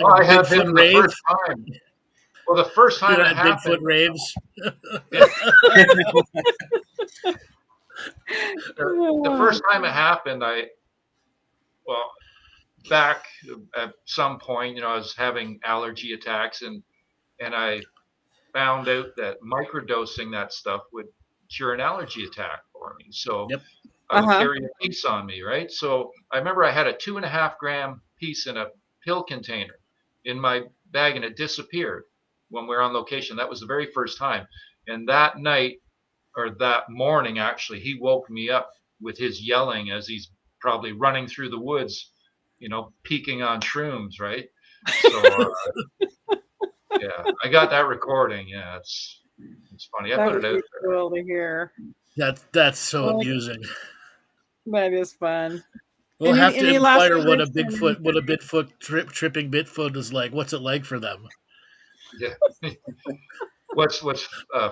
S5: I have him the first time. Well, the first time it happened,
S1: Bigfoot raves.
S5: The first time it happened, back at some point, I was having allergy attacks, and I found out that microdosing that stuff would cure an allergy attack for me. So I would carry a piece on me, right? So I remember I had a 2.5 gram piece in a pill container in my bag, and it disappeared when we were on location. That was the very first time. And that night, or that morning, actually, he woke me up with his yelling as he's probably running through the woods, peeking on shrooms, right? So, I got that recording. Yeah, it's funny. I put it out there.
S2: Cool to hear.
S1: That's so amusing.
S2: That is fun.
S1: We'll have to inquire what a Bigfoot tripping Bigfoot is like. What's it like for them?
S5: Yeah. What's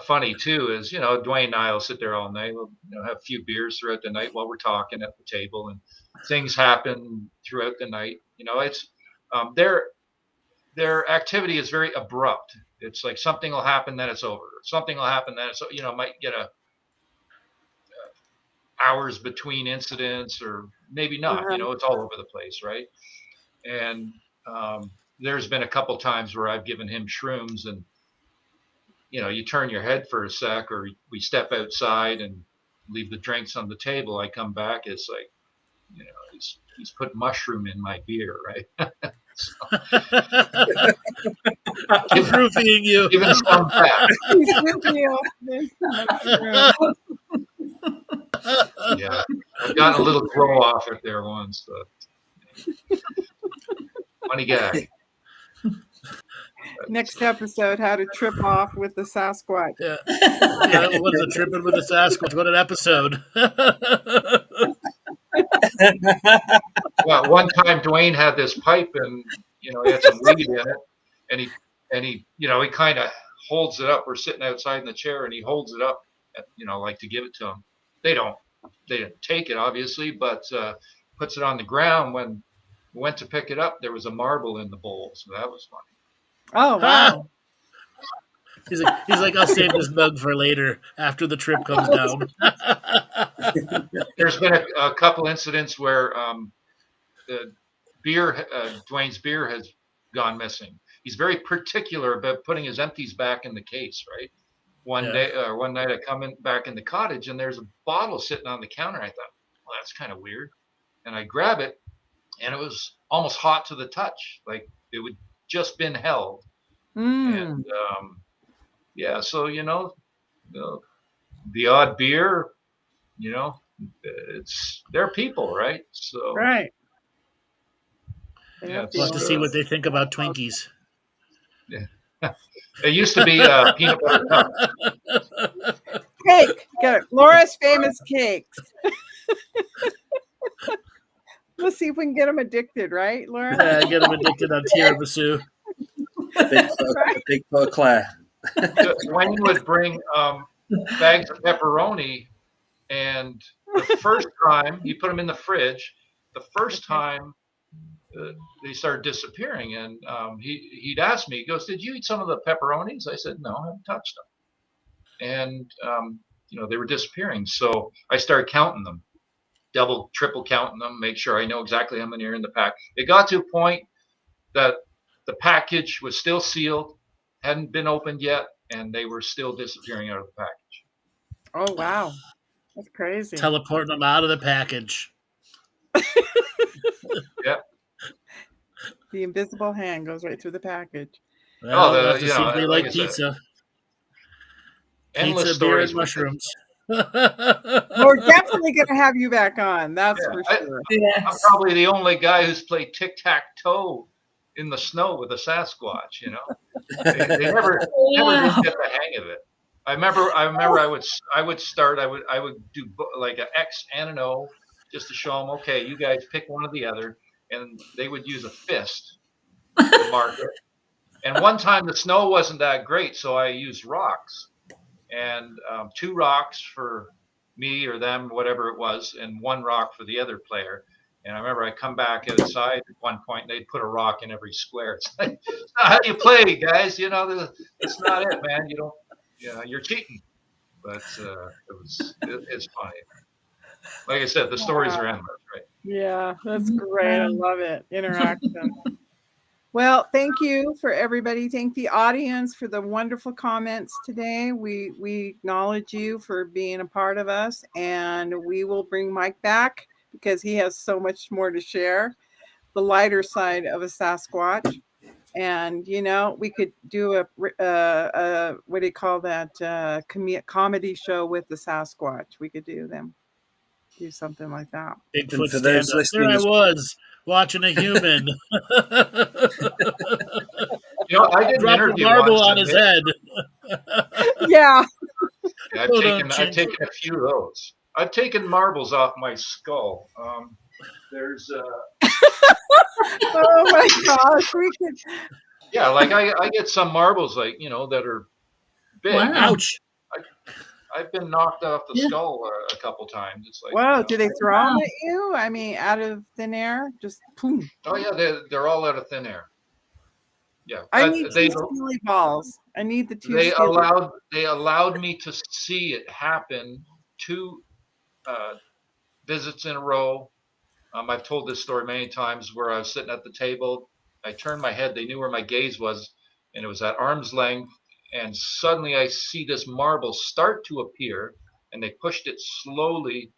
S5: funny too is, Dwayne and I will sit there all night. We'll have a few beers throughout the night while we're talking at the table, and things happen throughout the night. It's their activity is very abrupt. It's like something will happen, then it's over. Something will happen, then it's, might get hours between incidents, or maybe not. It's all over the place, right? And there's been a couple times where I've given him shrooms, and you turn your head for a sec, or we step outside and leave the drinks on the table. I come back, it's like, he's put mushroom in my beer, right?
S1: He's roofing you.
S5: Even some back.
S2: He's roofing you.
S5: Yeah, I've gotten a little throw off it there once, but funny guy.
S2: Next episode, how to trip off with the Sasquatch.
S1: Yeah, what's a tripping with the Sasquatch? What an episode!
S5: Well, one time Dwayne had this pipe, and he had some weed in it, and he he kind of holds it up. We're sitting outside in the chair, and he holds it up, like to give it to him. They didn't take it, obviously, but puts it on the ground. When we went to pick it up, there was a marble in the bowl, so that was funny.
S2: Oh, wow.
S1: He's like, I'll save this mug for later after the trip comes down.
S5: There's been a couple incidents where the beer, Dwayne's beer, has gone missing. He's very particular about putting his empties back in the case, right? One night I come back in the cottage, and there's a bottle sitting on the counter. I thought, well, that's kind of weird. And I grab it, and it was almost hot to the touch, like it would just been held. And so the odd beer, they're people, right? So
S2: right.
S1: Yeah, we'll have to see what they think about Twinkies.
S5: Yeah. It used to be peanut butter cup.
S2: Cake. Got it. Laura's famous cakes. Let's see if we can get them addicted, right, Laura?
S1: Yeah, get them addicted on tiramisu.
S4: Bigfoot Claire.
S5: When you would bring bags of pepperoni, and the first time you put them in the fridge, the first time they started disappearing, and he'd ask me, he goes, "Did you eat some of the pepperonis?" I said, "No, I haven't touched them." And they were disappearing, so I started counting them, double, triple counting them, make sure I know exactly how many are in the pack. It got to a point that the package was still sealed, hadn't been opened yet, and they were still disappearing out of the package.
S2: Oh, wow. That's crazy.
S1: Teleporting them out of the package.
S5: Yep.
S2: The invisible hand goes right through the package.
S1: Well, that's to see if they like pizza.
S5: Endless
S1: pizza, beer, and
S5: stories.
S1: mushrooms.
S2: We're definitely going to have you back on. That's for sure.
S3: Yes.
S5: I'm probably the only guy who's played tic-tac-toe in the snow with a Sasquatch. They never did get the hang of it. I remember I would do like an X and an O just to show them, okay, you guys pick one or the other, and they would use a fist to mark it. And one time the snow wasn't that great, so I used rocks, and 2 rocks for me or them, whatever it was, and 1 rock for the other player. And I remember I come back outside at one point, and they'd put a rock in every square. It's like, how do you play, guys? It's not it, man. You don't, you're cheating. But it's funny. Like I said, the stories are endless, right?
S2: Yeah, that's great. I love it. Interaction. Well, thank you for everybody. Thank the audience for the wonderful comments today. We acknowledge you for being a part of us, and we will bring Mike back because he has so much more to share, the lighter side of a Sasquatch. And, we could do a what do you call that, comedy show with the Sasquatch. We could do something like that.
S1: Bigfoot stand up. There I was, watching a human.
S5: I did
S1: drop a marble on his head.
S2: Yeah.
S5: I've taken a few of those. I've taken marbles off my skull. There's
S2: oh my gosh, we could.
S5: Yeah, like I get some marbles, like that are big.
S1: Wow. Ouch!
S5: I've been knocked off the skull a couple times. It's like,
S2: wow, do they throw them at you? I mean, out of thin air, just boom.
S5: Oh yeah, they're all out of thin air. Yeah,
S2: I need 2 steely balls. I need the 2.
S5: They allowed me to see it happen 2 visits in a row. I've told this story many times where I was sitting at the table. I turned my head. They knew where my gaze was, and it was at arm's length. And suddenly I see this marble start to appear, and they pushed it slowly.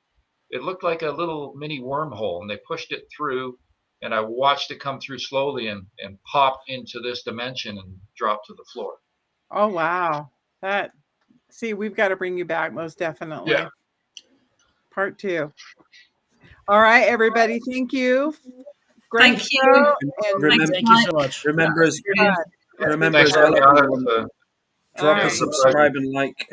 S5: It looked like a little mini wormhole, and they pushed it through, and I watched it come through slowly and pop into this dimension and drop to the floor.
S2: Oh, wow. We've got to bring you back, most definitely.
S5: Yeah.
S2: Part 2. All right, everybody. Thank you.
S3: Great
S2: Thank
S3: you.
S1: Thank you so much.
S4: Remember as well, drop a subscribe and like.